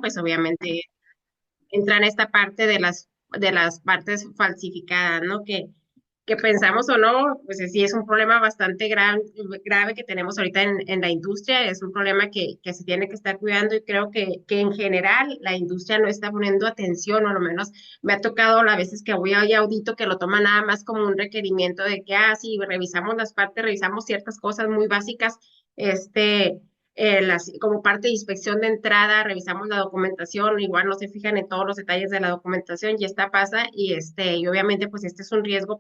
pues obviamente entra en esta parte de las partes falsificadas, ¿no? Que pensamos o no, pues sí es un problema bastante grave que tenemos ahorita en la industria, es un problema que se tiene que estar cuidando y creo que en general la industria no está poniendo atención, o a lo menos me ha tocado las veces que voy a audito que lo toman nada más como un requerimiento de que, sí, revisamos las partes, revisamos ciertas cosas muy básicas, como parte de inspección de entrada, revisamos la documentación, igual no se fijan en todos los detalles de la documentación y esta pasa y obviamente pues este es un riesgo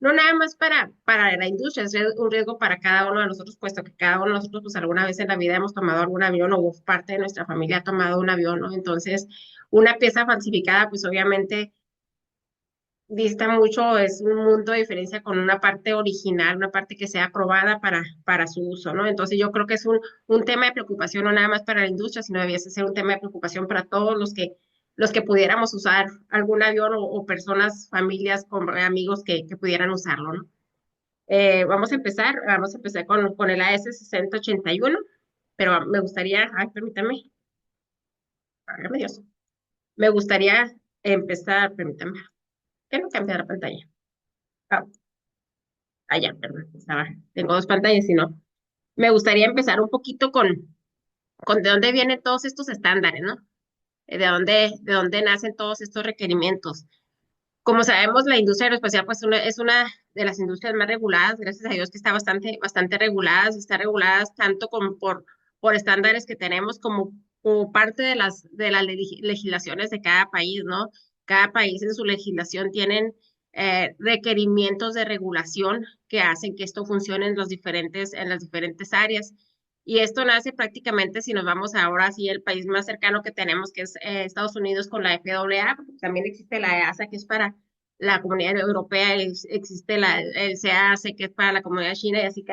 no nada más para la industria, es un riesgo para cada uno de nosotros, puesto que cada uno de nosotros pues alguna vez en la vida hemos tomado algún avión o parte de nuestra familia ha tomado un avión, ¿no? Entonces, una pieza falsificada pues obviamente dista mucho, es un mundo de diferencia con una parte original, una parte que sea aprobada para su uso, ¿no? Entonces yo creo que es un tema de preocupación no nada más para la industria, sino debiese ser un tema de preocupación para todos los que pudiéramos usar algún avión o personas, familias, amigos que pudieran usarlo, ¿no? Vamos a empezar con el AS 6081, pero me gustaría, permítame, válgame Dios, me gustaría empezar, permítame, que no cambiar la pantalla. Ah, ya, perdón, tengo dos pantallas y no. Me gustaría empezar un poquito con de dónde vienen todos estos estándares, ¿no? De dónde nacen todos estos requerimientos. Como sabemos, la industria aeroespacial pues, es una de las industrias más reguladas, gracias a Dios que está bastante reguladas, está reguladas tanto como por estándares que tenemos como parte de las legislaciones de cada país, ¿no? Cada país en su legislación tienen requerimientos de regulación que hacen que esto funcione en las diferentes áreas. Y esto nace prácticamente, si nos vamos ahora sí, el país más cercano que tenemos, que es Estados Unidos con la FAA, también existe la EASA, que es para la comunidad europea, existe el CAC, que es para la comunidad china, y así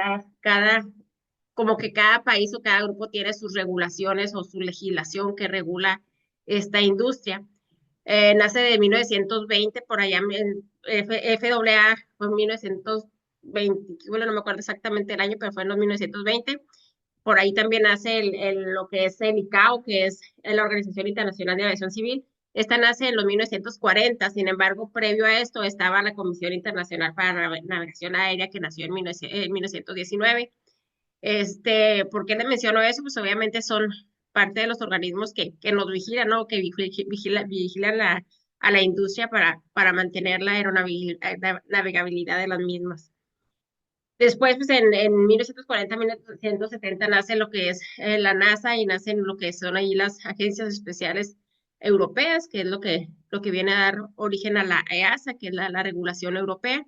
como que cada país o cada grupo tiene sus regulaciones o su legislación que regula esta industria. Nace de 1920, por allá en FAA fue en 1920, bueno, no me acuerdo exactamente el año, pero fue en los 1920. Por ahí también nace lo que es el ICAO, que es la Organización Internacional de Aviación Civil. Esta nace en los 1940, sin embargo, previo a esto estaba la Comisión Internacional para la Navegación Aérea, que nació en 1919. ¿Por qué le menciono eso? Pues obviamente son parte de los organismos que nos vigilan, ¿no? Que vigilan a la industria para mantener la navegabilidad de las mismas. Después, pues en 1940, 1970 nace lo que es la NASA y nacen lo que son ahí las agencias especiales europeas, que es lo que viene a dar origen a la EASA, que es la regulación europea.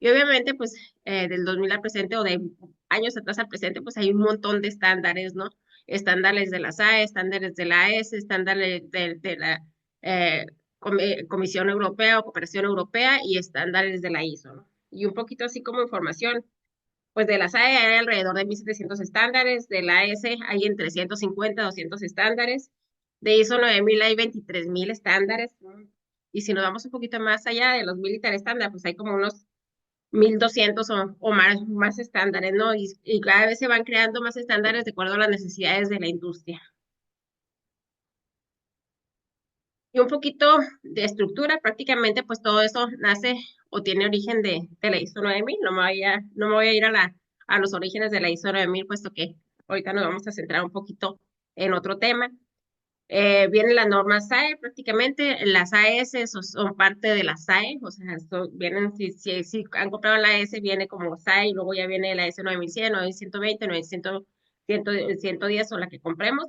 Y obviamente, pues del 2000 al presente o de años atrás al presente, pues hay un montón de estándares, ¿no? Estándares de la SAE, estándares de la AS, estándares de la Comisión Europea o Cooperación Europea y estándares de la ISO, ¿no? Y un poquito así como información, pues de la SAE hay alrededor de 1.700 estándares, de la AS hay entre 150 200 estándares, de ISO 9000 hay 23.000 estándares, ¿no? Y si nos vamos un poquito más allá de los military estándares, pues hay como unos 1.200 o más estándares, ¿no? Y cada vez se van creando más estándares de acuerdo a las necesidades de la industria. Y un poquito de estructura, prácticamente pues todo eso nace o tiene origen de la ISO 9000. No me voy a ir a los orígenes de la ISO 9000, puesto que ahorita nos vamos a centrar un poquito en otro tema. Vienen las normas SAE, prácticamente las AS son parte de la SAE, o sea, vienen, si han comprado la AS, viene como SAE y luego ya viene la S 9100, 9120, 9100, 110 o la que compremos.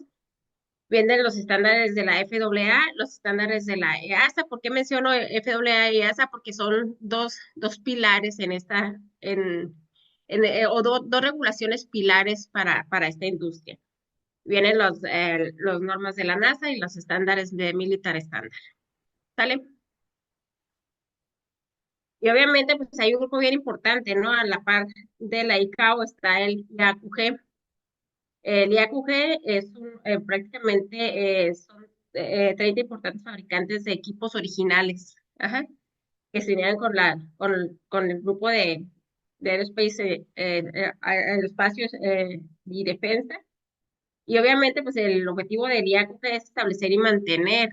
Vienen los estándares de la FAA, los estándares de la EASA. ¿Por qué menciono FAA y EASA? Porque son dos pilares o dos regulaciones pilares para esta industria. Vienen los normas de la NASA y los estándares de Militar Standard. ¿Sale? Y obviamente, pues hay un grupo bien importante, ¿no? A la par de la ICAO está el IAQG. El IAQG prácticamente son 30 importantes fabricantes de equipos originales, ajá, que se unieron con el grupo de Aerospace, Aeroespacios y Defensa. Y obviamente, pues el objetivo del IACUC es establecer y mantener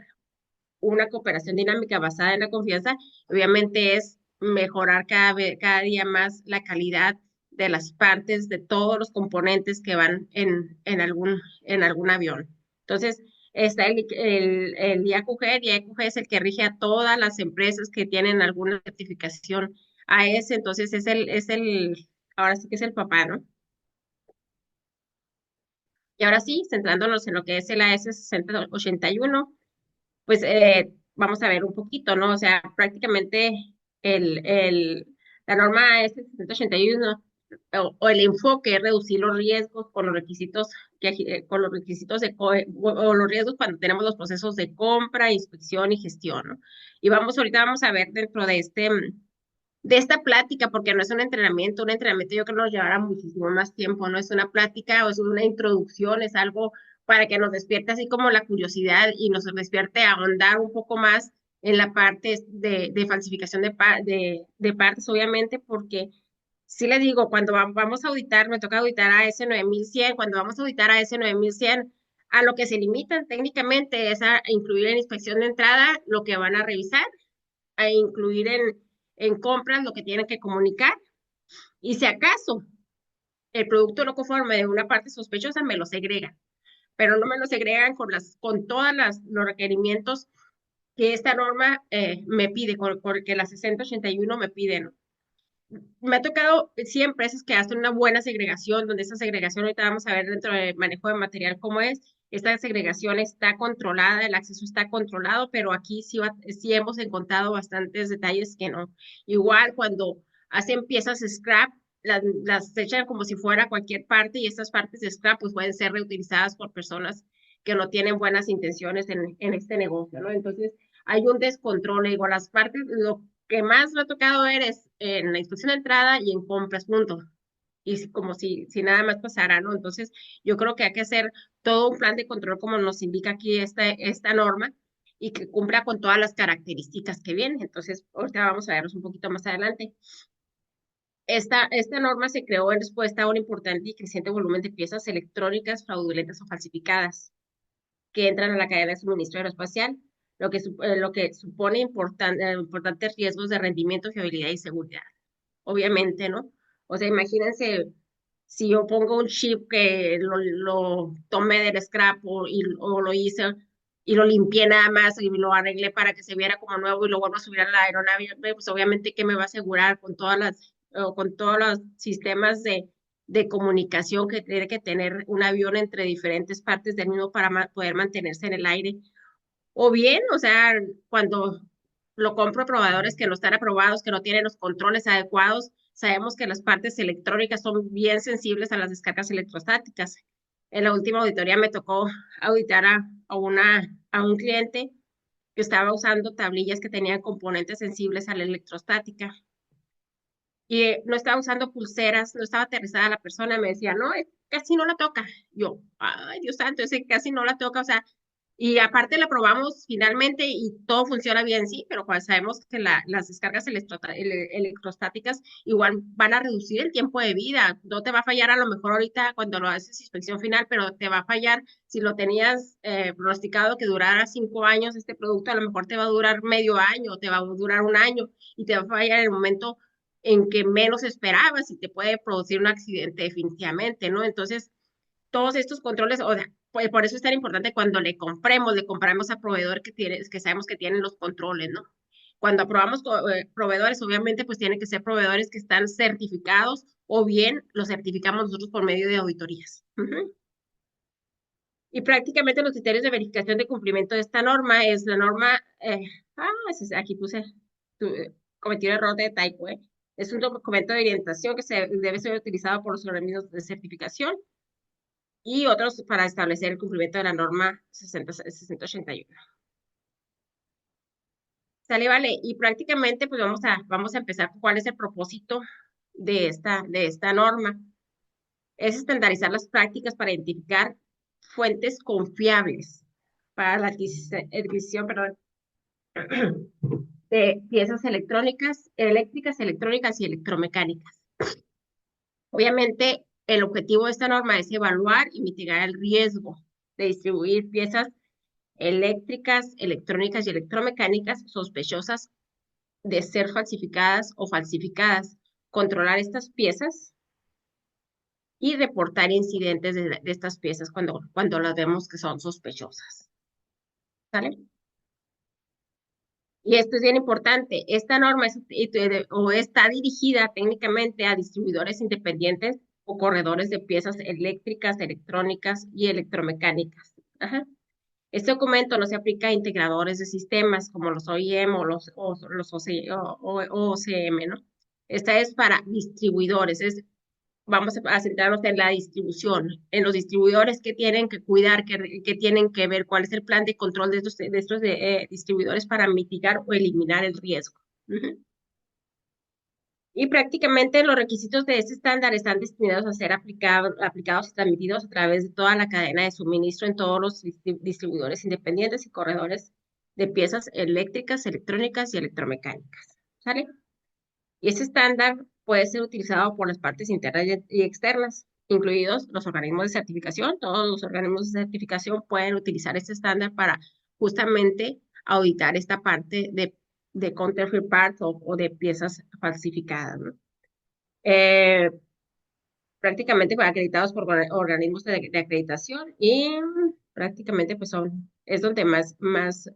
una cooperación dinámica basada en la confianza, obviamente es mejorar cada día más la calidad de las partes, de todos los componentes que van en algún avión. Entonces, está el IAQG. El IAQG es el que rige a todas las empresas que tienen alguna certificación AS, entonces ahora sí que es el papá, ¿no? Y ahora sí, centrándonos en lo que es el AS 6081, pues vamos a ver un poquito, ¿no? O sea, prácticamente el, el, la norma S681 o el enfoque es reducir los riesgos con los requisitos con los requisitos o los riesgos cuando tenemos los procesos de compra, inspección y gestión, ¿no? Y ahorita vamos a ver dentro de esta plática, porque no es un entrenamiento yo creo que nos llevará muchísimo más tiempo, no es una plática o es una introducción, es algo para que nos despierte así como la curiosidad y nos despierte a ahondar un poco más en la parte de falsificación de partes, obviamente, porque sí le digo, cuando vamos a auditar, me toca auditar a S9100, cuando vamos a auditar a S9100, a lo que se limitan técnicamente es a incluir en inspección de entrada lo que van a revisar, a incluir en compras lo que tienen que comunicar y si acaso el producto no conforme de una parte sospechosa me lo segregan, pero no me lo segregan con todas los requerimientos que esta norma me pide, porque la 6081 me pide, ¿no? Me ha tocado 100 empresas que hacen una buena segregación, donde esa segregación ahorita vamos a ver dentro del manejo de material cómo es. Esta segregación está controlada, el acceso está controlado, pero aquí sí hemos encontrado bastantes detalles que no. Igual cuando hacen piezas scrap, las echan como si fuera cualquier parte y estas partes de scrap pues pueden ser reutilizadas por personas que no tienen buenas intenciones en este negocio, ¿no? Entonces hay un descontrol, digo, las partes, lo que más me ha tocado ver es en la inspección de entrada y en compras, punto. Y como si nada más pasara, ¿no? Entonces, yo creo que hay que hacer todo un plan de control como nos indica aquí esta norma y que cumpla con todas las características que vienen. Entonces, ahorita vamos a verlos un poquito más adelante. Esta norma se creó en respuesta a un importante y creciente volumen de piezas electrónicas fraudulentas o falsificadas que entran a la cadena de suministro aeroespacial, lo que supone importantes riesgos de rendimiento, fiabilidad y seguridad. Obviamente, ¿no? O sea, imagínense si yo pongo un chip que lo tomé del scrap o lo hice y lo limpié nada más y lo arreglé para que se viera como nuevo y lo vuelvo a subir a la aeronave, pues obviamente que me va a asegurar con todos los sistemas de comunicación que tiene que tener un avión entre diferentes partes del mismo para poder mantenerse en el aire. O bien, o sea, cuando lo compro a probadores que no están aprobados, que no tienen los controles adecuados, sabemos que las partes electrónicas son bien sensibles a las descargas electrostáticas. En la última auditoría me tocó auditar a un cliente que estaba usando tablillas que tenían componentes sensibles a la electrostática y no estaba usando pulseras, no estaba aterrizada la persona, me decía, no, casi no la toca. Yo, ay, Dios santo, ese casi no la toca, o sea, y aparte la probamos finalmente y todo funciona bien, sí, pero cuando sabemos que las descargas electrostáticas igual van a reducir el tiempo de vida. No te va a fallar a lo mejor ahorita cuando lo haces inspección final, pero te va a fallar si lo tenías pronosticado que durara 5 años este producto, a lo mejor te va a durar medio año, te va a durar un año y te va a fallar en el momento en que menos esperabas y te puede producir un accidente definitivamente, ¿no? Entonces, todos estos controles, o sea, por eso es tan importante cuando le compramos a proveedor que sabemos que tienen los controles, ¿no? Cuando aprobamos proveedores, obviamente, pues tienen que ser proveedores que están certificados o bien los certificamos nosotros por medio de auditorías. Ujú. Y prácticamente los criterios de verificación de cumplimiento de esta norma es la norma, aquí puse, cometí un error de typo, ¿eh? Es un documento de orientación que debe ser utilizado por los organismos de certificación y otros para establecer el cumplimiento de la norma 6081. Sale, vale, y prácticamente pues vamos a empezar con cuál es el propósito de esta norma. Es estandarizar las prácticas para identificar fuentes confiables para la adquisición, perdón, de piezas eléctricas, electrónicas y electromecánicas. Obviamente, El objetivo de esta norma es evaluar y mitigar el riesgo de distribuir piezas eléctricas, electrónicas y electromecánicas sospechosas de ser falsificadas o falsificadas, controlar estas piezas y reportar incidentes de estas piezas cuando las vemos que son sospechosas. ¿Sale? Y esto es bien importante. Esta norma o está dirigida técnicamente a distribuidores independientes o corredores de piezas eléctricas, electrónicas y electromecánicas. Ajá. Este documento no se aplica a integradores de sistemas como los OEM los OCM, ¿no? Esta es para distribuidores, vamos a centrarnos en la distribución, en los distribuidores que tienen que cuidar, que tienen que ver cuál es el plan de control de estos distribuidores para mitigar o eliminar el riesgo. Ujú. Y prácticamente los requisitos de este estándar están destinados a ser aplicados y transmitidos a través de toda la cadena de suministro en todos los distribuidores independientes y corredores de piezas eléctricas, electrónicas y electromecánicas. ¿Sale? Y ese estándar puede ser utilizado por las partes internas y externas, incluidos los organismos de certificación. Todos los organismos de certificación pueden utilizar este estándar para justamente auditar esta parte de counterfeit parts o de piezas falsificadas, ¿no? Eh, Prácticamente pues, acreditados por organismos de acreditación y prácticamente pues es donde más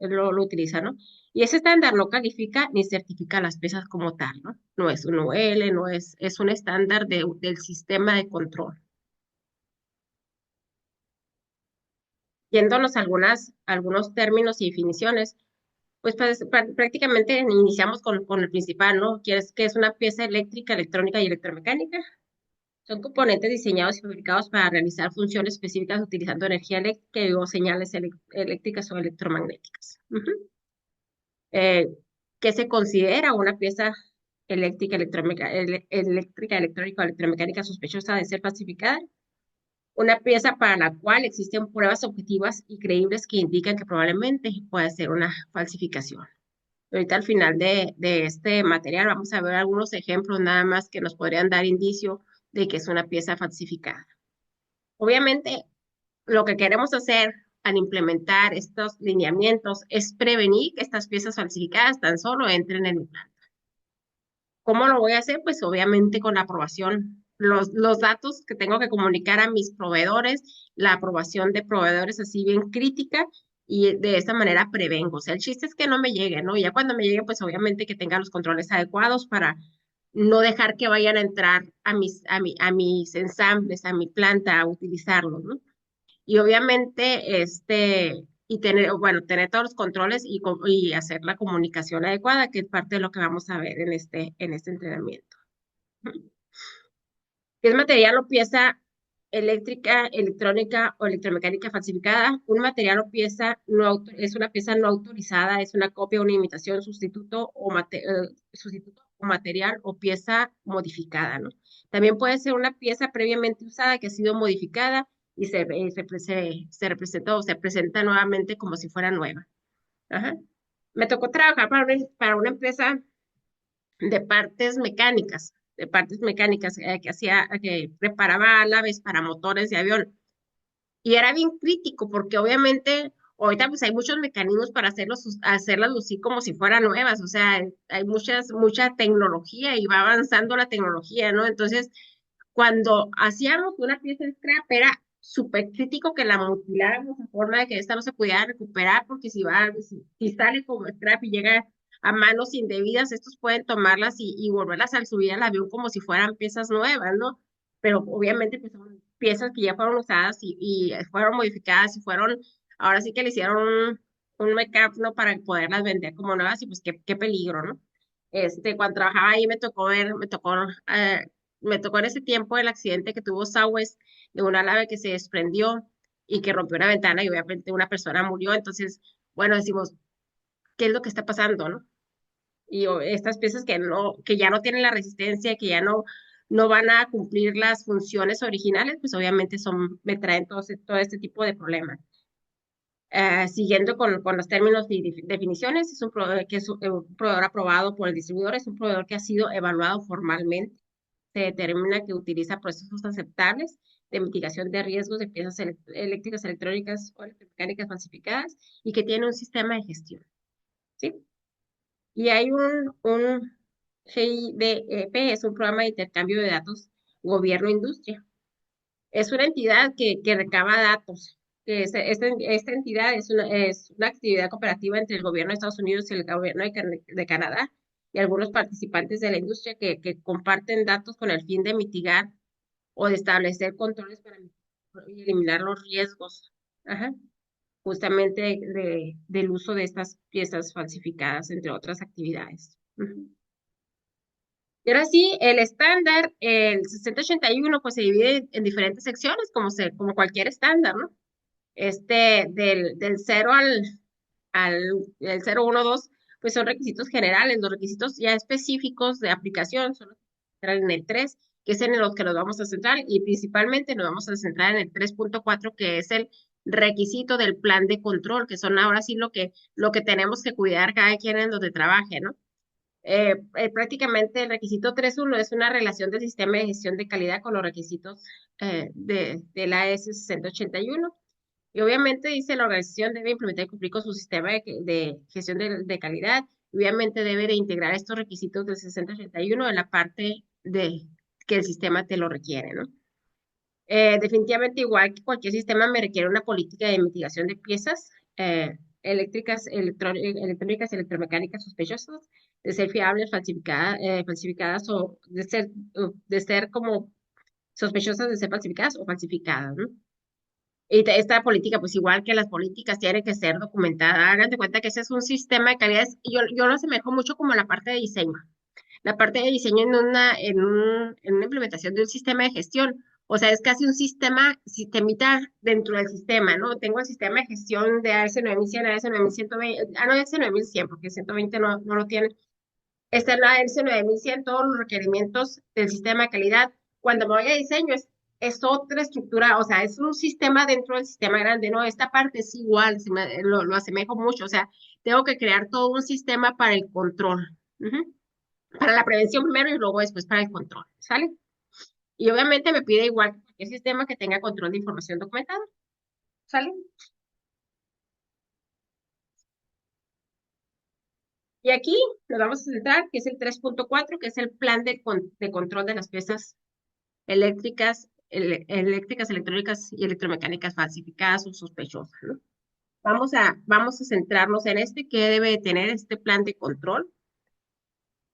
lo utilizan, ¿no? Y ese estándar no califica ni certifica las piezas como tal, ¿no? No es un UL, es un estándar del sistema de control. Yéndonos a algunos términos y definiciones, pues prácticamente iniciamos con el principal, ¿no? Que es una pieza eléctrica, electrónica y electromecánica. Son componentes diseñados y fabricados para realizar funciones específicas utilizando energía eléctrica o señales eléctricas o electromagnéticas. Ujú. Eh, ¿Qué se considera una pieza eléctrica, electrónica o electromecánica sospechosa de ser falsificada? Una pieza para la cual existen pruebas objetivas y creíbles que indican que probablemente puede ser una falsificación. Ahorita al final de este material vamos a ver algunos ejemplos nada más que nos podrían dar indicio de que es una pieza falsificada. Obviamente, lo que queremos hacer al implementar estos lineamientos es prevenir que estas piezas falsificadas tan solo entren en mi plan. ¿Cómo lo voy a hacer? Pues obviamente con la aprobación, los datos que tengo que comunicar a mis proveedores, la aprobación de proveedores así bien crítica y de esta manera prevengo. O sea, el chiste es que no me llegue, ¿no? Ya cuando me llegue, pues obviamente que tenga los controles adecuados para no dejar que vayan a entrar a mis ensambles, a mi planta, a utilizarlos, ¿no? Y obviamente, tener todos los controles y hacer la comunicación adecuada, que es parte de lo que vamos a ver en este entrenamiento. ¿Qué es material o pieza eléctrica, electrónica o electromecánica falsificada? Un material o pieza es una pieza no autorizada, es una copia, una imitación, sustituto o material o pieza modificada, ¿no? También puede ser una pieza previamente usada que ha sido modificada y se representó o se presenta nuevamente como si fuera nueva. Ajá. Me tocó trabajar para una empresa de partes mecánicas que preparaba aves para motores de avión. Y era bien crítico porque obviamente ahorita pues hay muchos mecanismos para hacerlas lucir como si fueran nuevas, o sea, hay mucha tecnología y va avanzando la tecnología, ¿no? Entonces, cuando hacíamos una pieza de scrap era súper crítico que la mutiláramos de forma de que esta no se pudiera recuperar porque si sale como scrap y llega a manos indebidas, estos pueden tomarlas y volverlas a subir al avión como si fueran piezas nuevas, ¿no? Pero obviamente pues son piezas que ya fueron usadas y fueron modificadas y ahora sí que le hicieron un make-up, ¿no? Para poderlas vender como nuevas y pues qué peligro, ¿no? Cuando trabajaba ahí me tocó en ese tiempo el accidente que tuvo Southwest de una nave que se desprendió y que rompió una ventana y obviamente una persona murió. Entonces, bueno, decimos, ¿qué es lo que está pasando, no? Y estas piezas que ya no tienen la resistencia, que ya no van a cumplir las funciones originales, pues obviamente me traen todo este tipo de problemas. Siguiendo con los términos y definiciones, es un proveedor aprobado por el distribuidor, es un proveedor que ha sido evaluado formalmente se determina que utiliza procesos aceptables de mitigación de riesgos de piezas eléctricas, electrónicas o electromecánicas falsificadas y que tiene un sistema de gestión, ¿sí? Y hay un GIDEP, es un programa de intercambio de datos gobierno-industria. Es una entidad que recaba datos. Esta entidad es una actividad cooperativa entre el gobierno de Estados Unidos y el gobierno de Canadá y algunos participantes de la industria que comparten datos con el fin de mitigar o de establecer controles para eliminar los riesgos, ajá, justamente del uso de estas piezas falsificadas, entre otras actividades. Ujú. Y ahora sí, el estándar, el 6081, pues se divide en diferentes secciones, como cualquier estándar, ¿no? Del 0 al el 012, pues son requisitos generales. Los requisitos ya específicos de aplicación son los que entran en el 3, que es en los que nos vamos a centrar, y principalmente nos vamos a centrar en el 3.4, que es el requisito del plan de control, que son ahora sí lo que tenemos que cuidar cada quien en donde trabaje, ¿no? Prácticamente el requisito 3.1 es una relación del sistema de gestión de calidad con los requisitos de la AS 6081. Y obviamente dice la organización debe implementar y cumplir con su sistema de gestión de calidad. Y obviamente debe de integrar estos requisitos del 6081 en la parte de que el sistema te lo requiere, ¿no? Definitivamente, igual que cualquier sistema, me requiere una política de mitigación de piezas eléctricas, electrónicas, electromecánicas sospechosas, de ser fiables, falsificadas o de ser como sospechosas de ser falsificadas o falsificadas, ¿no? Y esta política, pues igual que las políticas, tiene que ser documentada. Hagan de cuenta que ese es un sistema de calidad. Yo lo asemejo mucho como la parte de diseño. La parte de diseño en una implementación de un sistema de gestión. O sea, es casi un sistemita dentro del sistema, ¿no? Tengo el sistema de gestión de AS9100, AS9120, no, AS9100, porque 120 no lo tiene. Está en la AS9100, todos los requerimientos del sistema de calidad. Cuando me voy a diseño, es otra estructura, o sea, es un sistema dentro del sistema grande, ¿no? Esta parte es igual, lo asemejo mucho, o sea, tengo que crear todo un sistema para el control. Ujú. Para la prevención primero y luego después para el control, ¿sale? Y obviamente me pide igual que cualquier sistema que tenga control de información documentada, ¿sale? Y aquí nos vamos a centrar, que es el 3.4, que es el plan de control de las piezas eléctricas, electrónicas y electromecánicas falsificadas o sospechosas, ¿no? Vamos a centrarnos en que debe de tener este plan de control.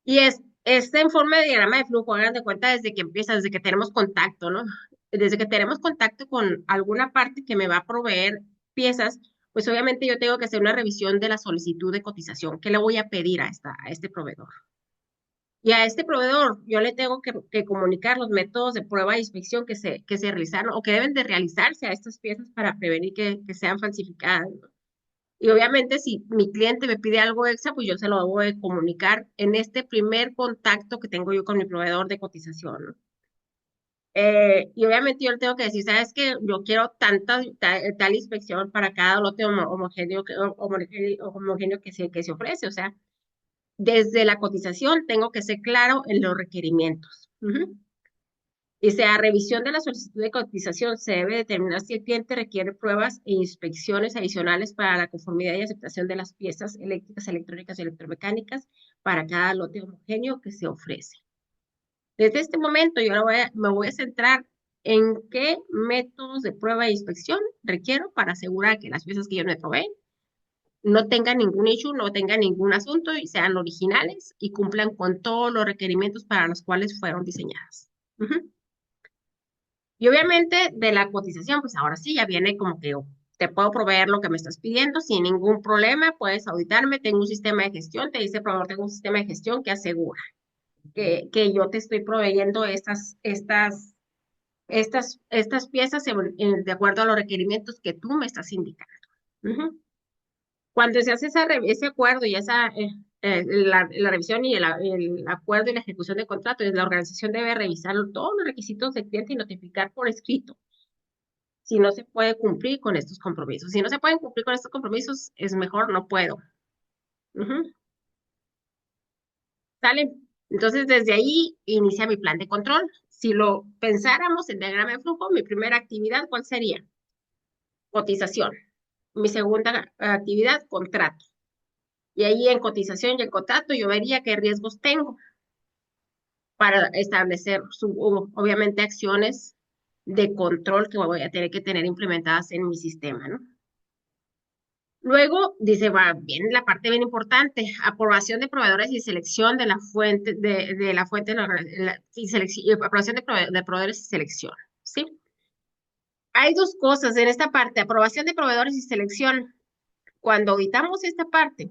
Y es en forma de diagrama de flujo, hagan de cuenta desde que empieza, desde que tenemos contacto, ¿no? Desde que tenemos contacto con alguna parte que me va a proveer piezas, pues obviamente yo tengo que hacer una revisión de la solicitud de cotización. ¿Qué le voy a pedir a este proveedor? Y a este proveedor yo le tengo que comunicar los métodos de prueba e inspección que se realizaron o que deben de realizarse a estas piezas para prevenir que sean falsificadas, ¿no? Y obviamente si mi cliente me pide algo extra, pues yo se lo debo de comunicar en este primer contacto que tengo yo con mi proveedor de cotización, ¿no? Y obviamente yo le tengo que decir, ¿sabes qué? Yo quiero tal inspección para cada lote homogéneo, homogéneo que se ofrece. O sea, desde la cotización tengo que ser claro en los requerimientos. Ujú. Dice, a revisión de la solicitud de cotización se debe determinar si el cliente requiere pruebas e inspecciones adicionales para la conformidad y aceptación de las piezas eléctricas, electrónicas y electromecánicas para cada lote homogéneo que se ofrece. Desde este momento yo me voy a centrar en qué métodos de prueba e inspección requiero para asegurar que las piezas que yo me proveen no tengan ningún issue, no tengan ningún asunto y sean originales y cumplan con todos los requerimientos para los cuales fueron diseñadas. Ujú. Y obviamente de la cotización, pues ahora sí, ya viene como que te puedo proveer lo que me estás pidiendo sin ningún problema, puedes auditarme, tengo un sistema de gestión, te dice el proveedor, tengo un sistema de gestión que asegura que yo te estoy proveyendo estas piezas de acuerdo a los requerimientos que tú me estás indicando. Ujú. Cuando se hace ese acuerdo y la revisión y el acuerdo y la ejecución del contrato, la organización debe revisar todos los requisitos del cliente y notificar por escrito si no se puede cumplir con estos compromisos. Si no se pueden cumplir con estos compromisos, es mejor no puedo. Ujú. ¿Sale? Entonces, desde ahí inicia mi plan de control. Si lo pensáramos en diagrama de flujo, mi primera actividad, ¿cuál sería? Cotización. Mi segunda actividad, contrato. Y ahí en cotización y en contrato yo vería qué riesgos tengo para establecer, obviamente, acciones de control que voy a tener que tener implementadas en mi sistema, ¿no? Luego dice, va bien, la parte bien importante, aprobación de proveedores y selección de la fuente, de la fuente, y aprobación de proveedores y selección, ¿sí? Hay dos cosas en esta parte, aprobación de proveedores y selección. Cuando auditamos esta parte,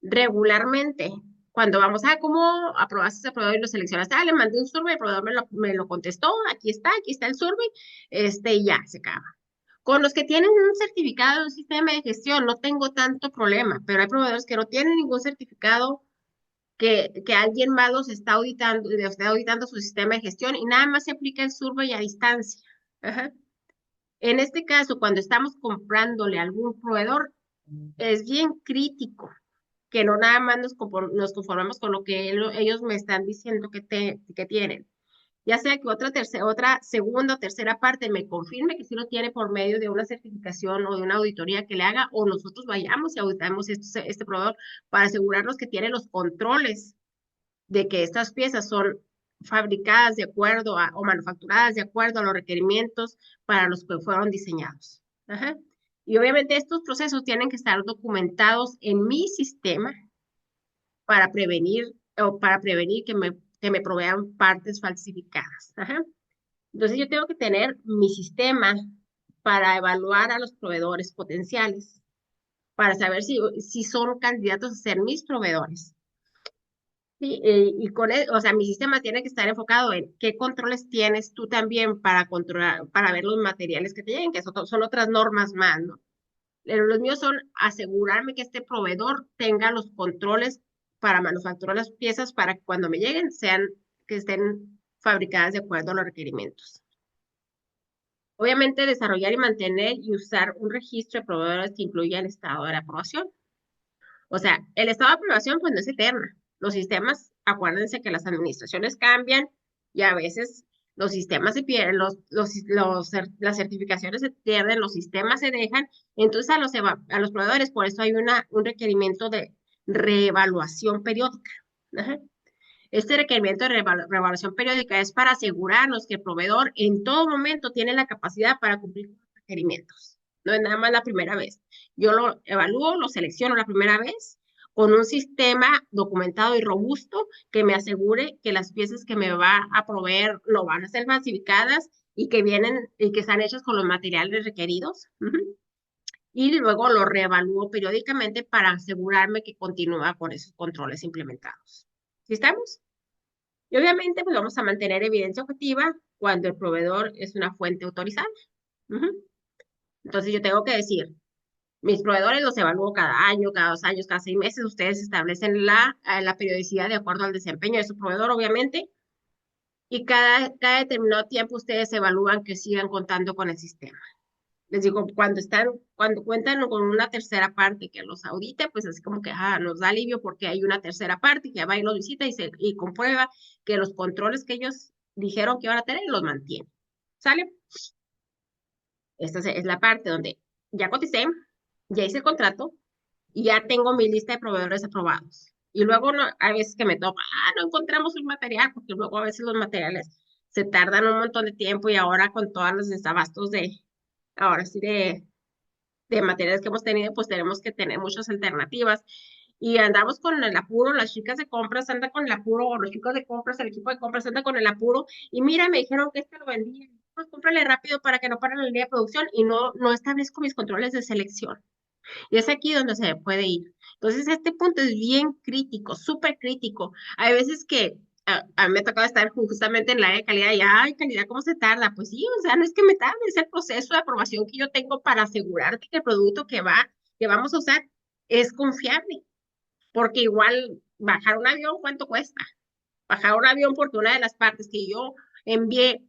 regularmente, cuando vamos a cómo aprobaste ese proveedor y lo seleccionaste, le mandé un survey, el proveedor me lo contestó, aquí está el survey, y ya, se acaba. Con los que tienen un certificado de un sistema de gestión no tengo tanto problema, pero hay proveedores que no tienen ningún certificado, que alguien más los está auditando su sistema de gestión y nada más se aplica el survey a distancia. Ajá. En este caso, cuando estamos comprándole a algún proveedor, es bien crítico que no nada más nos conformamos con lo que ellos me están diciendo que tienen. Ya sea que otra segunda o tercera parte me confirme que sí lo tiene por medio de una certificación o de una auditoría que le haga, o nosotros vayamos y auditamos este proveedor para asegurarnos que tiene los controles de que estas piezas son fabricadas de acuerdo o manufacturadas de acuerdo a los requerimientos para los que fueron diseñados. Ajá. Y obviamente estos procesos tienen que estar documentados en mi sistema para prevenir para prevenir que me provean partes falsificadas. Ajá. Entonces yo tengo que tener mi sistema para evaluar a los proveedores potenciales, para saber si son candidatos a ser mis proveedores. Sí, o sea, mi sistema tiene que estar enfocado en qué controles tienes tú también para controlar, para ver los materiales que te lleguen, que son otras normas más, ¿no? Pero los míos son asegurarme que este proveedor tenga los controles para manufacturar las piezas para que cuando me lleguen que estén fabricadas de acuerdo a los requerimientos. Obviamente, desarrollar y mantener y usar un registro de proveedores que incluya el estado de la aprobación. O sea, el estado de aprobación pues no es eterna. Los sistemas, acuérdense que las administraciones cambian y a veces los sistemas se pierden, las certificaciones se pierden, los sistemas se dejan. Entonces a los proveedores, por eso hay un requerimiento de reevaluación periódica. Ajá. Este requerimiento de reevaluación periódica es para asegurarnos que el proveedor en todo momento tiene la capacidad para cumplir con los requerimientos. No es nada más la primera vez. Yo lo evalúo, lo selecciono la primera vez con un sistema documentado y robusto que me asegure que las piezas que me va a proveer no van a ser falsificadas y que vienen y que están hechas con los materiales requeridos. Y luego lo reevalúo periódicamente para asegurarme que continúa con esos controles implementados. ¿Sí estamos? Y obviamente, pues vamos a mantener evidencia objetiva cuando el proveedor es una fuente autorizada. Ujú. Entonces yo tengo que decir, mis proveedores los evalúo cada año, cada 2 años, cada 6 meses. Ustedes establecen la periodicidad de acuerdo al desempeño de su proveedor, obviamente, y cada determinado tiempo ustedes evalúan que sigan contando con el sistema. Les digo, cuando cuentan con una tercera parte que los audite, pues así como que nos da alivio porque hay una tercera parte que va y los visita y comprueba que los controles que ellos dijeron que iban a tener los mantienen. ¿Sale? Esta es la parte donde ya coticé, ya hice el contrato y ya tengo mi lista de proveedores aprobados. Y luego no, a veces que me toca, no encontramos el material, porque luego a veces los materiales se tardan un montón de tiempo y ahora con todos los desabastos ahora sí de materiales que hemos tenido, pues tenemos que tener muchas alternativas. Y andamos con el apuro, las chicas de compras andan con el apuro, o los chicos de compras, el equipo de compras anda con el apuro. Y mira, me dijeron que este lo vendían. Pues cómprale rápido para que no paren el día de producción y no establezco mis controles de selección. Y es aquí donde se puede ir. Entonces, este punto es bien crítico, súper crítico. Hay veces que a mí me ha tocado estar justamente en la área de calidad y, ay, calidad, ¿cómo se tarda? Pues sí, o sea, no es que me tarde, es el proceso de aprobación que yo tengo para asegurarte que el producto que vamos a usar es confiable. Porque igual bajar un avión, ¿cuánto cuesta? Bajar un avión porque una de las partes que yo envié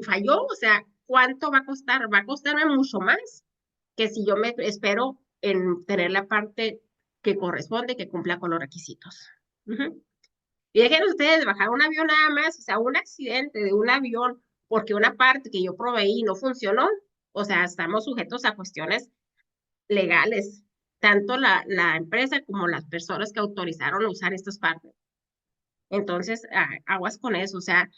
falló, o sea, ¿cuánto va a costar? Va a costarme mucho más que si yo me espero en tener la parte que corresponde, que cumpla con los requisitos. Ujú. Y dejen ustedes de bajar un avión nada más, o sea, un accidente de un avión porque una parte que yo proveí no funcionó, o sea, estamos sujetos a cuestiones legales, tanto la empresa como las personas que autorizaron usar estas partes. Entonces, aguas con eso, o sea,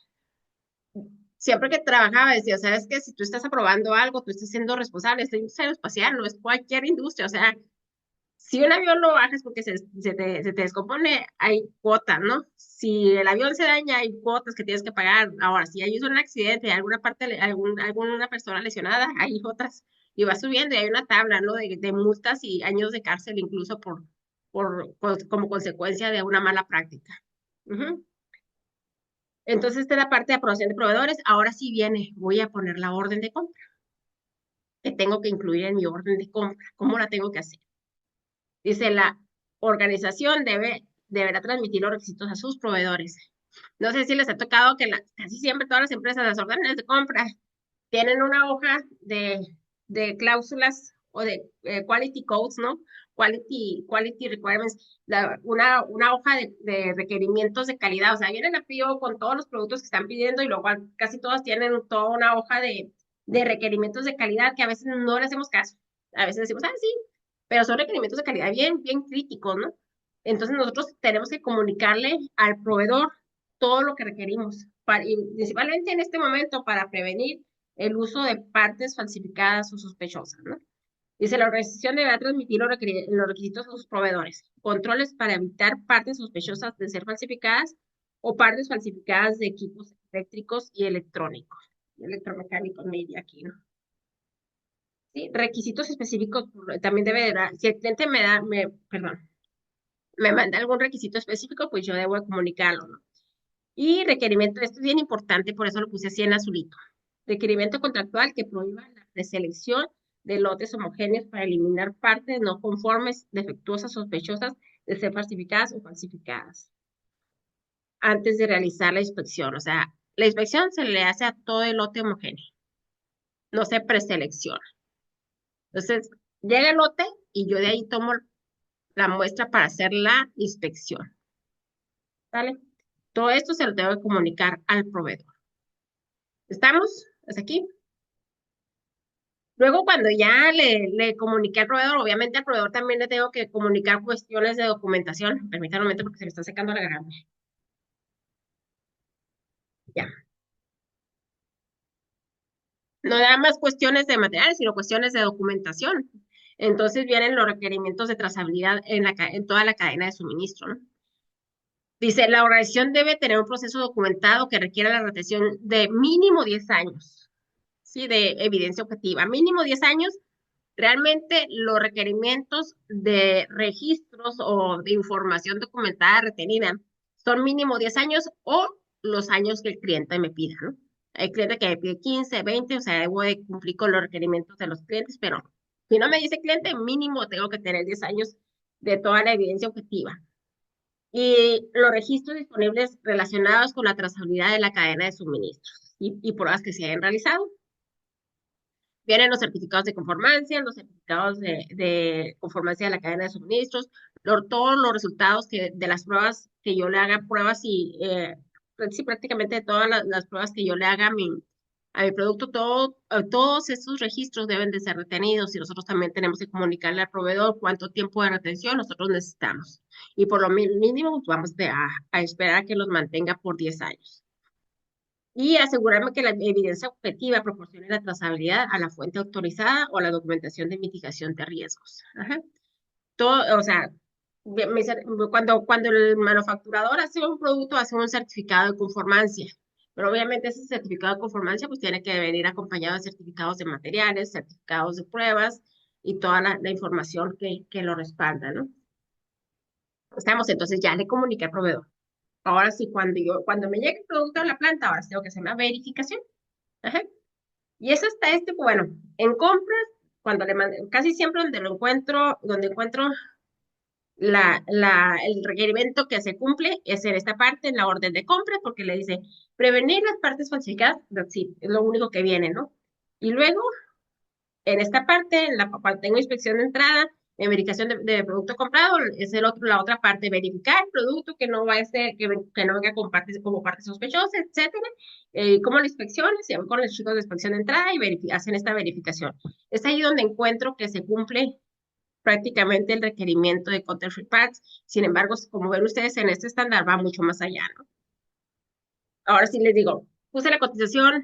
siempre que trabajaba decía, sabes que si tú estás aprobando algo, tú estás siendo responsable, esta industria aeroespacial no es cualquier industria, o sea, si un avión lo bajas porque se te descompone, hay cuotas, ¿no? Si el avión se daña, hay cuotas que tienes que pagar. Ahora, si hay un accidente, alguna parte, alguna persona lesionada, hay otras. Y va subiendo y hay una tabla, ¿no? De multas y años de cárcel incluso como consecuencia de una mala práctica. Ujú. Entonces, esta es la parte de aprobación de proveedores. Ahora sí viene, voy a poner la orden de compra que tengo que incluir en mi orden de compra. ¿Cómo la tengo que hacer? Dice, la organización deberá transmitir los requisitos a sus proveedores. No sé si les ha tocado que casi siempre todas las empresas, las órdenes de compra, tienen una hoja de cláusulas o de quality codes, ¿no? Quality requirements, una hoja de requerimientos de calidad. O sea, vienen a PIO con todos los productos que están pidiendo y luego casi todas tienen toda una hoja de requerimientos de calidad que a veces no le hacemos caso. A veces decimos, sí, pero son requerimientos de calidad bien, bien críticos, ¿no? Entonces nosotros tenemos que comunicarle al proveedor todo lo que requerimos, y principalmente en este momento para prevenir el uso de partes falsificadas o sospechosas, ¿no? Dice, la organización deberá transmitir los requisitos a sus proveedores, controles para evitar partes sospechosas de ser falsificadas o partes falsificadas de equipos eléctricos y electrónicos, electromecánicos, media aquí, ¿no? Sí, requisitos específicos también debe de dar, si el cliente perdón, me manda algún requisito específico, pues yo debo de comunicarlo, ¿no? Y requerimiento, esto es bien importante, por eso lo puse así en azulito. Requerimiento contractual que prohíba la preselección de lotes homogéneos para eliminar partes no conformes, defectuosas, sospechosas de ser falsificadas o falsificadas antes de realizar la inspección. O sea, la inspección se le hace a todo el lote homogéneo, no se preselecciona. Entonces, llega el lote y yo de ahí tomo la muestra para hacer la inspección. ¿Vale? Todo esto se lo tengo que comunicar al proveedor. ¿Estamos? ¿Hasta aquí? Luego, cuando ya le comuniqué al proveedor, obviamente al proveedor también le tengo que comunicar cuestiones de documentación. Permítanme un momento porque se me está secando la garganta. Ya. No nada más cuestiones de materiales, sino cuestiones de documentación. Entonces vienen los requerimientos de trazabilidad en toda la cadena de suministro, ¿no? Dice, la organización debe tener un proceso documentado que requiera la retención de mínimo 10 años, ¿sí? De evidencia objetiva. Mínimo 10 años. Realmente los requerimientos de registros o de información documentada retenida son mínimo 10 años o los años que el cliente me pida, ¿no? Hay cliente que me pide 15, 20, o sea, debo de cumplir con los requerimientos de los clientes, pero si no me dice cliente, mínimo tengo que tener 10 años de toda la evidencia objetiva. Y los registros disponibles relacionados con la trazabilidad de la cadena de suministros y pruebas que se hayan realizado. Vienen los certificados de conformancia, los certificados de conformancia de la cadena de suministros, todos los resultados de las pruebas que yo le haga, pruebas y sí, prácticamente todas las pruebas que yo le haga a mi producto, todos estos registros deben de ser retenidos y nosotros también tenemos que comunicarle al proveedor cuánto tiempo de retención nosotros necesitamos. Y por lo mínimo pues, vamos a esperar a que los mantenga por 10 años y asegurarme que la evidencia objetiva proporcione la trazabilidad a la fuente autorizada o a la documentación de mitigación de riesgos. Ajá. Todo, o sea, cuando el manufacturador hace un producto, hace un certificado de conformancia, pero obviamente ese certificado de conformancia pues tiene que venir acompañado de certificados de materiales, certificados de pruebas y toda la información que lo respalda, ¿no? Estamos, entonces ya le comuniqué al proveedor. Ahora sí, cuando me llegue el producto a la planta, ahora sí tengo que hacer una verificación. Ajá. Y eso está bueno, en compras, cuando le mando, casi siempre donde encuentro el requerimiento que se cumple es en esta parte, en la orden de compra, porque le dice prevenir las partes falsificadas, sí, es lo único que viene, ¿no? Y luego, en esta parte, cuando tengo inspección de entrada, En verificación de producto comprado es la otra parte, verificar el producto que no vaya a ser, que no venga con partes, como parte sospechosa, etcétera. ¿Cómo lo inspeccionan? Se van con los chicos de inspección de entrada y hacen esta verificación. Es ahí donde encuentro que se cumple prácticamente el requerimiento de Content Free Packs. Sin embargo, como ven ustedes, en este estándar va mucho más allá, ¿no? Ahora sí les digo, puse la cotización,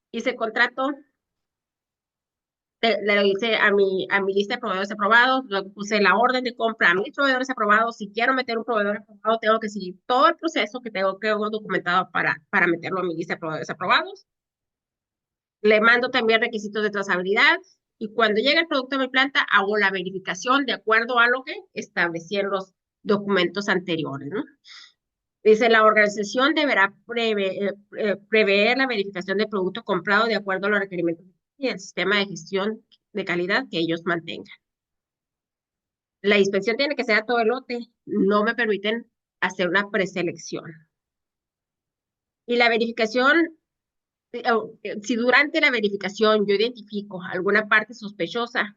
hice el contrato, le hice a mi lista de proveedores aprobados, luego puse la orden de compra a mis proveedores aprobados. Si quiero meter un proveedor aprobado, tengo que seguir todo el proceso que tengo documentado para meterlo a mi lista de proveedores aprobados. Le mando también requisitos de trazabilidad y cuando llega el producto a mi planta, hago la verificación de acuerdo a lo que establecí en los documentos anteriores, ¿no? Dice, la organización deberá prever la verificación del producto comprado de acuerdo a los requerimientos y el sistema de gestión de calidad que ellos mantengan. La inspección tiene que ser a todo el lote, no me permiten hacer una preselección. Y la verificación, si durante la verificación yo identifico alguna parte sospechosa,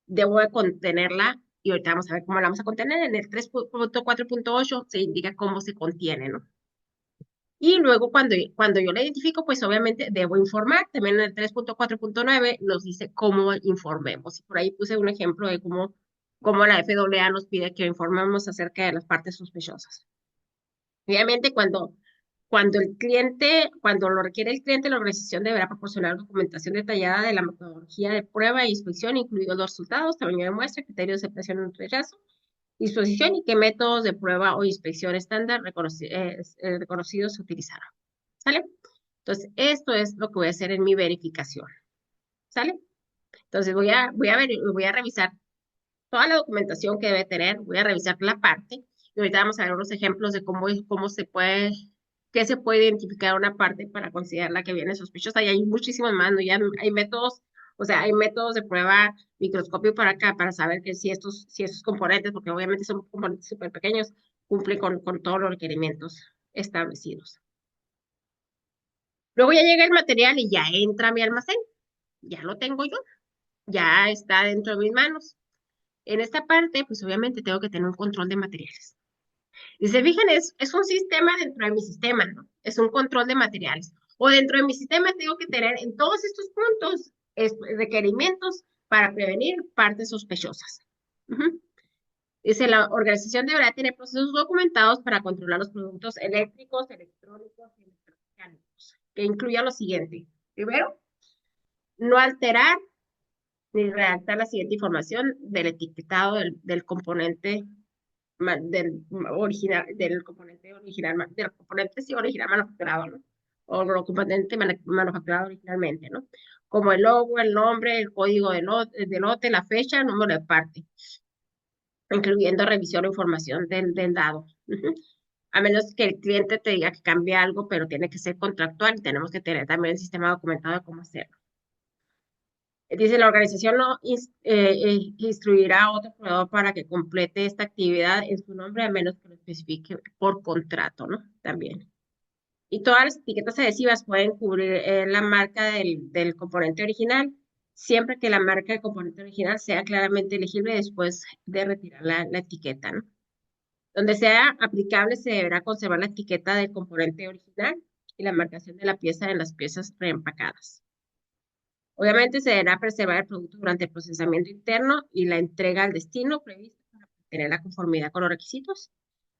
debo de contenerla y ahorita vamos a ver cómo la vamos a contener. En el 3.4.8 se indica cómo se contiene, ¿no? Y luego cuando yo la identifico, pues obviamente debo informar. También en el 3.4.9 nos dice cómo informemos. Y por ahí puse un ejemplo de cómo la FAA nos pide que informemos acerca de las partes sospechosas. Obviamente cuando lo requiere el cliente, la organización deberá proporcionar documentación detallada de la metodología de prueba e inspección, incluidos los resultados, tamaño de muestra, criterios de aceptación y rechazo, disposición y qué métodos de prueba o inspección estándar reconocidos se utilizaron. ¿Sale? Entonces, esto es lo que voy a hacer en mi verificación. ¿Sale? Entonces, voy a revisar toda la documentación que debe tener, voy a revisar la parte, y ahorita vamos a ver unos ejemplos de cómo se puede, qué se puede identificar una parte para considerarla que viene sospechosa, y hay muchísimos más, ¿no? Ya hay métodos, o sea, hay métodos de prueba microscopio para acá, para saber que si estos componentes, porque obviamente son componentes súper pequeños, cumplen con todos los requerimientos establecidos. Luego ya llega el material y ya entra a mi almacén, ya lo tengo yo, ya está dentro de mis manos. En esta parte, pues obviamente tengo que tener un control de materiales. Y se fijan, es un sistema dentro de mi sistema, ¿no? Es un control de materiales. O dentro de mi sistema tengo que tener en todos estos puntos requerimientos para prevenir partes sospechosas. Ujú. Dice, la organización deberá tener procesos documentados para controlar los productos eléctricos, electrónicos y electromecánicos, que incluya lo siguiente. Primero, no alterar ni redactar la siguiente información del etiquetado del componente del componente sí, original manufacturado, ¿no? O lo componente manufacturado originalmente, ¿no? Como el logo, el nombre, el código de lote, la fecha, el número de parte, incluyendo revisión o información del dado. Ujú. A menos que el cliente te diga que cambie algo, pero tiene que ser contractual y tenemos que tener también el sistema documentado de cómo hacerlo. Dice, la organización no instruirá a otro proveedor para que complete esta actividad en su nombre, a menos que lo especifique por contrato, ¿no? También. Y todas las etiquetas adhesivas pueden cubrir la marca del componente original, siempre que la marca del componente original sea claramente legible después de retirar la etiqueta, ¿no? Donde sea aplicable, se deberá conservar la etiqueta del componente original y la marcación de la pieza en las piezas reempacadas. Obviamente se deberá preservar el producto durante el procesamiento interno y la entrega al destino previsto para tener la conformidad con los requisitos.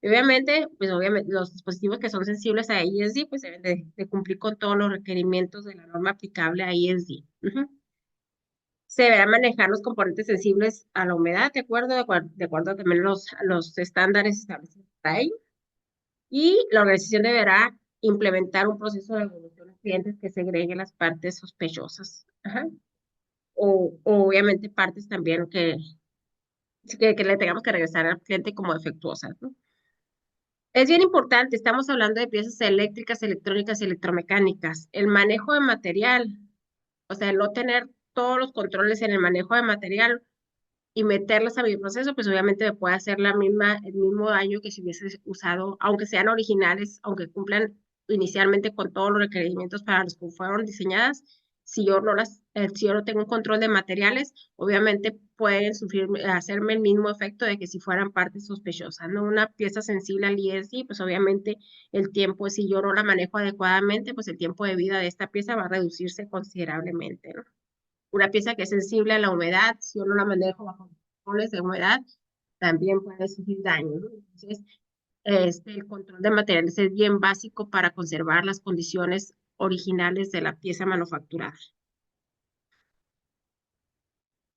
Y obviamente, pues obviamente los dispositivos que son sensibles a ESD, pues deben de cumplir con todos los requerimientos de la norma aplicable a ESD. Ujú. Se deberán manejar los componentes sensibles a la humedad, de acuerdo también los estándares establecidos por ahí. Y la organización deberá implementar un proceso de evolución a clientes que segregue las partes sospechosas. Ajá. O obviamente partes también que le tengamos que regresar al cliente como defectuosas, ¿no? Es bien importante, estamos hablando de piezas eléctricas, electrónicas y electromecánicas. El manejo de material, o sea, el no tener todos los controles en el manejo de material y meterlas a mi proceso, pues obviamente me puede hacer el mismo daño que si hubiese usado, aunque sean originales, aunque cumplan inicialmente con todos los requerimientos para los que fueron diseñadas, si yo no tengo un control de materiales, obviamente pueden sufrir, hacerme el mismo efecto de que si fueran partes sospechosas, ¿no? Una pieza sensible al ESG, pues obviamente el tiempo, si yo no la manejo adecuadamente, pues el tiempo de vida de esta pieza va a reducirse considerablemente, ¿no? Una pieza que es sensible a la humedad, si yo no la manejo bajo controles de humedad, también puede sufrir daño, ¿no? Entonces, el control de materiales es bien básico para conservar las condiciones originales de la pieza manufacturada.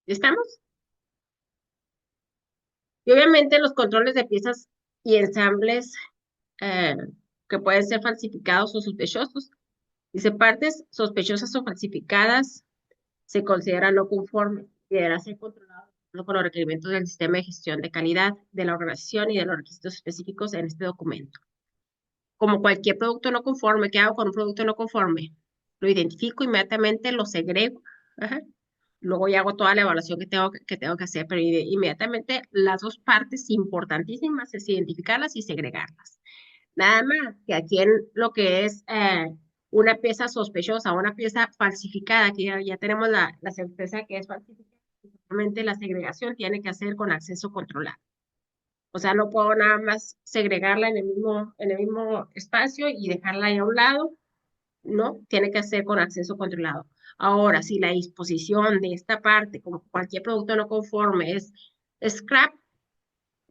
¿Estamos? Y obviamente los controles de piezas y ensambles eh, que pueden ser falsificados o sospechosos. Dice, partes sospechosas o falsificadas se consideran no conformes y deberá ser controlado con los requerimientos del sistema de gestión de calidad de la organización y de los requisitos específicos en este documento. Como cualquier producto no conforme, ¿qué hago con un producto no conforme? Lo identifico inmediatamente, lo segrego, ajá, luego ya hago toda la evaluación que tengo que hacer, pero inmediatamente las dos partes importantísimas es identificarlas y segregarlas. Nada más que aquí en lo que es una pieza sospechosa o una pieza falsificada, que ya tenemos la certeza que es falsificada, obviamente la segregación tiene que hacer con acceso controlado. O sea, no puedo nada más segregarla en el mismo espacio y dejarla ahí a un lado, ¿no? Tiene que hacer con acceso controlado. Ahora, si la disposición de esta parte, como cualquier producto no conforme, es scrap,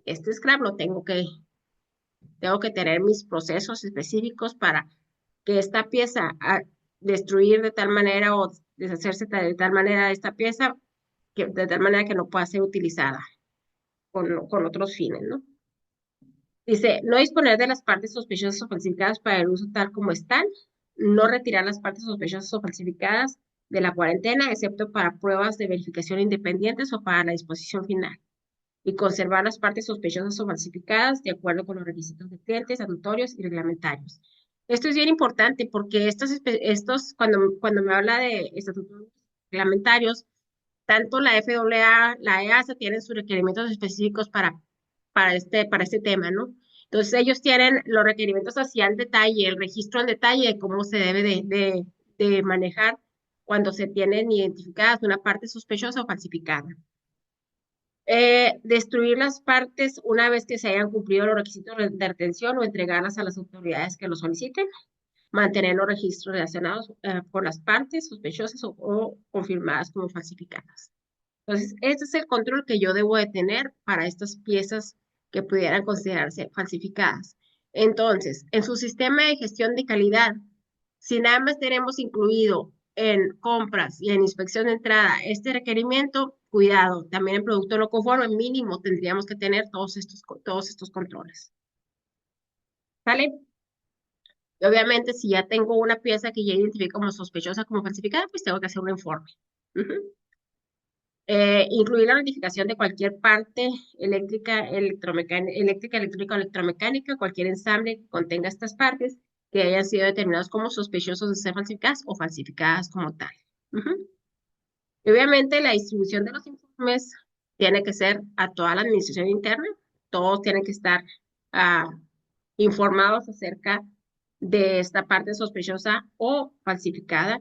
este scrap lo tengo que tener mis procesos específicos para que esta pieza, destruir de tal manera o deshacerse de tal manera de esta pieza, de tal manera que no pueda ser utilizada con otros fines, ¿no? Dice, no disponer de las partes sospechosas o falsificadas para el uso tal como están, no retirar las partes sospechosas o falsificadas de la cuarentena, excepto para pruebas de verificación independientes o para la disposición final, y conservar las partes sospechosas o falsificadas de acuerdo con los requisitos de clientes, estatutorios y reglamentarios. Esto es bien importante porque cuando me habla de estatutos reglamentarios, tanto la FAA, la EASA tienen sus requerimientos específicos para este tema, ¿no? Entonces ellos tienen los requerimientos hacia el detalle, el registro al detalle de cómo se debe de manejar cuando se tienen identificadas una parte sospechosa o falsificada. Destruir las partes una vez que se hayan cumplido los requisitos de retención o entregarlas a las autoridades que lo soliciten. Mantener los registros relacionados por las partes sospechosas o confirmadas como falsificadas. Entonces, este es el control que yo debo de tener para estas piezas que pudieran considerarse falsificadas. Entonces, en su sistema de gestión de calidad, si nada más tenemos incluido en compras y en inspección de entrada este requerimiento, cuidado, también en producto no conforme, mínimo tendríamos que tener todos estos controles. ¿Sale? Y obviamente, si ya tengo una pieza que ya identifico como sospechosa, como falsificada, pues tengo que hacer un informe. Ujú. Incluir la notificación de cualquier parte eléctrica, electrónica o electromecánica, cualquier ensamble que contenga estas partes que hayan sido determinados como sospechosos de ser falsificadas o falsificadas como tal. Ujú. Y obviamente la distribución de los informes tiene que ser a toda la administración interna, todos tienen que estar ah, informados acerca de esta parte sospechosa o falsificada,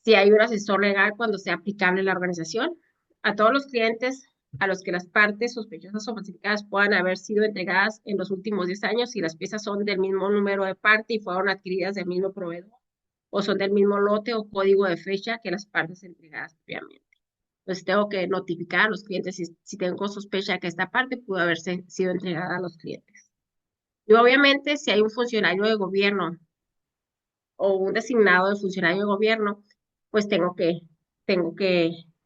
si hay un asesor legal cuando sea aplicable en la organización, a todos los clientes a los que las partes sospechosas o falsificadas puedan haber sido entregadas en los últimos 10 años si las piezas son del mismo número de parte y fueron adquiridas del mismo proveedor o son del mismo lote o código de fecha que las partes entregadas previamente. Entonces tengo que notificar a los clientes si tengo sospecha que esta parte pudo haberse sido entregada a los clientes. Y obviamente si hay un funcionario de gobierno o un designado de funcionario de gobierno, pues tengo que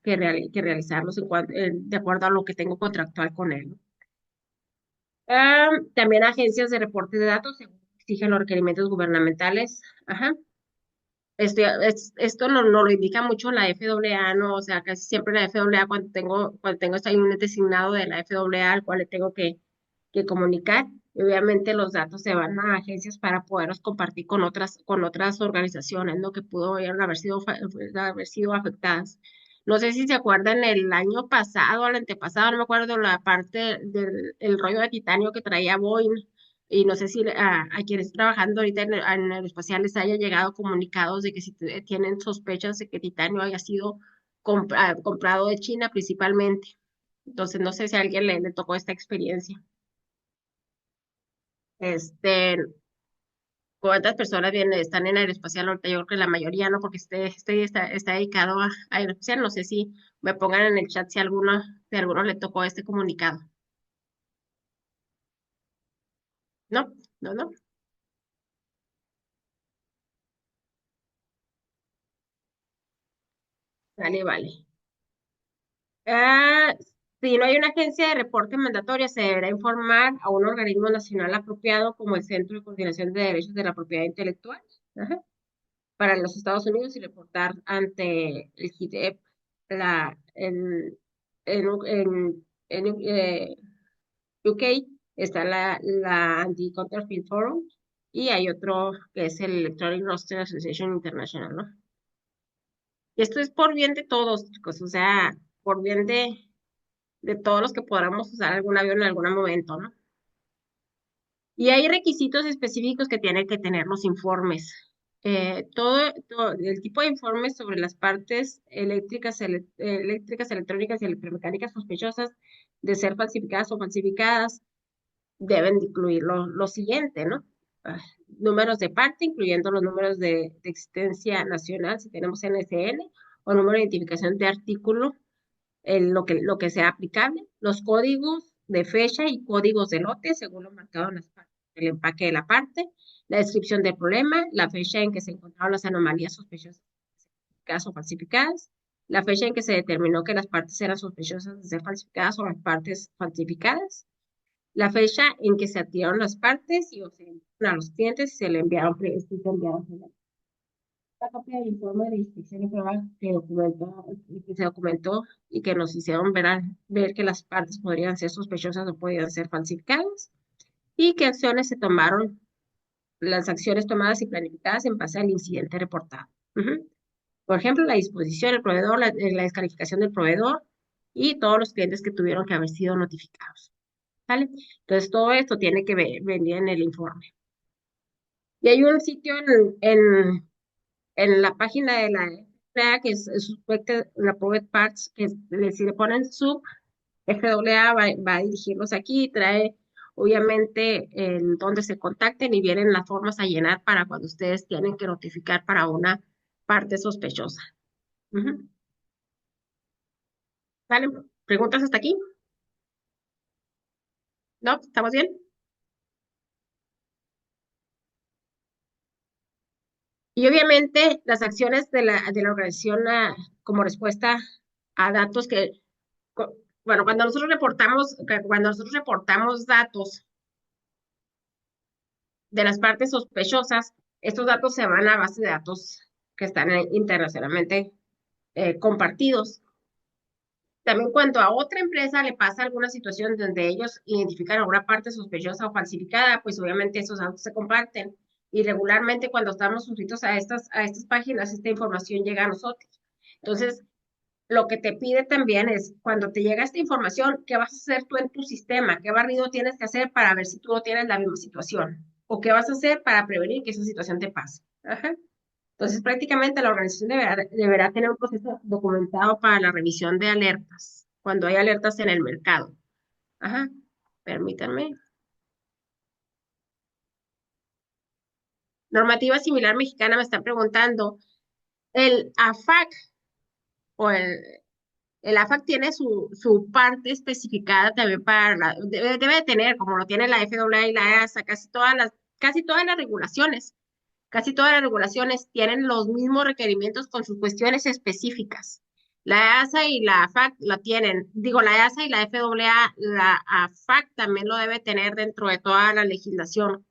realizarlos de acuerdo a lo que tengo contractual con él, ¿no? También agencias de reporte de datos, según exigen los requerimientos gubernamentales. Ajá. Esto no lo indica mucho la FAA, ¿no? O sea, casi siempre la FAA, cuando tengo este un designado de la FAA al cual le tengo que comunicar. Y obviamente los datos se van a agencias para poderlos compartir con otras organizaciones, ¿no? Que pudo haber sido afectadas. No sé si se acuerdan el año pasado, el antepasado, no me acuerdo la parte del el rollo de titanio que traía Boeing. Y no sé si a quienes están trabajando ahorita en aeroespacial les haya llegado comunicados de que si tienen sospechas de que titanio haya sido comprado de China principalmente. Entonces, no sé si a alguien le tocó esta experiencia. Este, ¿cuántas personas vienen, están en aeroespacial ahorita? Yo creo que la mayoría, ¿no? Porque está dedicado a aeroespacial. No sé si me pongan en el chat si a alguno le tocó este comunicado. ¿No? ¿No? ¿No? Vale, vale. Ah, si no hay una agencia de reporte mandatoria, se deberá informar a un organismo nacional apropiado como el Centro de Coordinación de Derechos de la Propiedad Intelectual, ajá, para los Estados Unidos y reportar ante el GIDEP, la, en UK está la Anti-Counterfeit Forum y hay otro que es el Electronic Roster Association International, ¿no? Y esto es por bien de todos, chicos, o sea, por bien de todos los que podamos usar algún avión en algún momento, ¿no? Y hay requisitos específicos que tienen que tener los informes. Todo el tipo de informes sobre las partes eléctricas, electrónicas y electromecánicas sospechosas de ser falsificadas o falsificadas deben de incluir lo siguiente, ¿no? Ah, números de parte, incluyendo los números de existencia nacional, si tenemos NSN, o número de identificación de artículo lo que sea aplicable, los códigos de fecha y códigos de lote, según lo marcado en las partes, el empaque de la parte, la descripción del problema, la fecha en que se encontraron las anomalías sospechosas o falsificadas, la fecha en que se determinó que las partes eran sospechosas de ser falsificadas o las partes falsificadas, la fecha en que se adquirieron las partes y o se enviaron a los clientes y se le enviaron, la copia del informe de inspección y prueba que se documentó y que nos hicieron ver que las partes podrían ser sospechosas o podían ser falsificadas y qué acciones se tomaron, las acciones tomadas y planificadas en base al incidente reportado. Ujú. Por ejemplo, la disposición del proveedor, la descalificación del proveedor y todos los clientes que tuvieron que haber sido notificados. ¿Vale? Entonces, todo esto tiene que venir en el informe. Y hay un sitio en la página de la FAA, que es Suspected Reported Parts, que si le ponen sub, FAA va a dirigirlos aquí y trae obviamente el donde se contacten y vienen las formas a llenar para cuando ustedes tienen que notificar para una parte sospechosa. Ujú. ¿Vale? ¿Preguntas hasta aquí? ¿No? ¿Estamos bien? Y obviamente las acciones de la organización como respuesta a datos bueno, cuando nosotros reportamos datos de las partes sospechosas, estos datos se van a base de datos que están internacionalmente compartidos. También cuando a otra empresa le pasa alguna situación donde ellos identifican alguna parte sospechosa o falsificada, pues obviamente esos datos se comparten. Y regularmente cuando estamos suscritos a estas páginas, esta información llega a nosotros. Entonces, lo que te pide también es, cuando te llega esta información, ¿qué vas a hacer tú en tu sistema? ¿Qué barrido tienes que hacer para ver si tú no tienes la misma situación? ¿O qué vas a hacer para prevenir que esa situación te pase? Ajá. Entonces, prácticamente la organización deberá tener un proceso documentado para la revisión de alertas, cuando hay alertas en el mercado. Ajá. Permítanme. Normativa similar mexicana me están preguntando. El AFAC o el AFAC tiene su parte especificada también debe de tener, como lo tiene la FAA y la EASA, casi todas las regulaciones tienen los mismos requerimientos con sus cuestiones específicas. La EASA y la AFAC la tienen, digo, la EASA y la FAA, la AFAC también lo debe tener dentro de toda la legislación.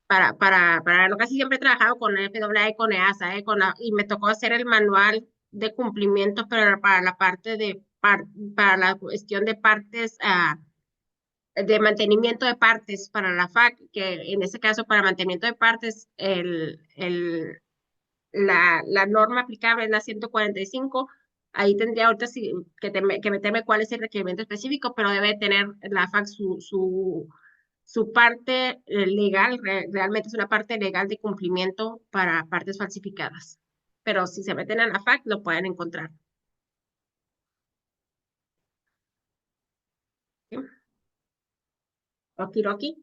Para lo casi siempre he trabajado con FAA y con EASA, y me tocó hacer el manual de cumplimiento, pero para la parte para la cuestión de partes, de mantenimiento de partes para la FAC, que en este caso para mantenimiento de partes, la norma aplicable es la 145. Ahí tendría ahorita que meterme cuál es el requerimiento específico, pero debe tener la FAC su parte legal, realmente es una parte legal de cumplimiento para partes falsificadas. Pero si se meten a la FAC, lo pueden encontrar. ¿Sí? Okidoki.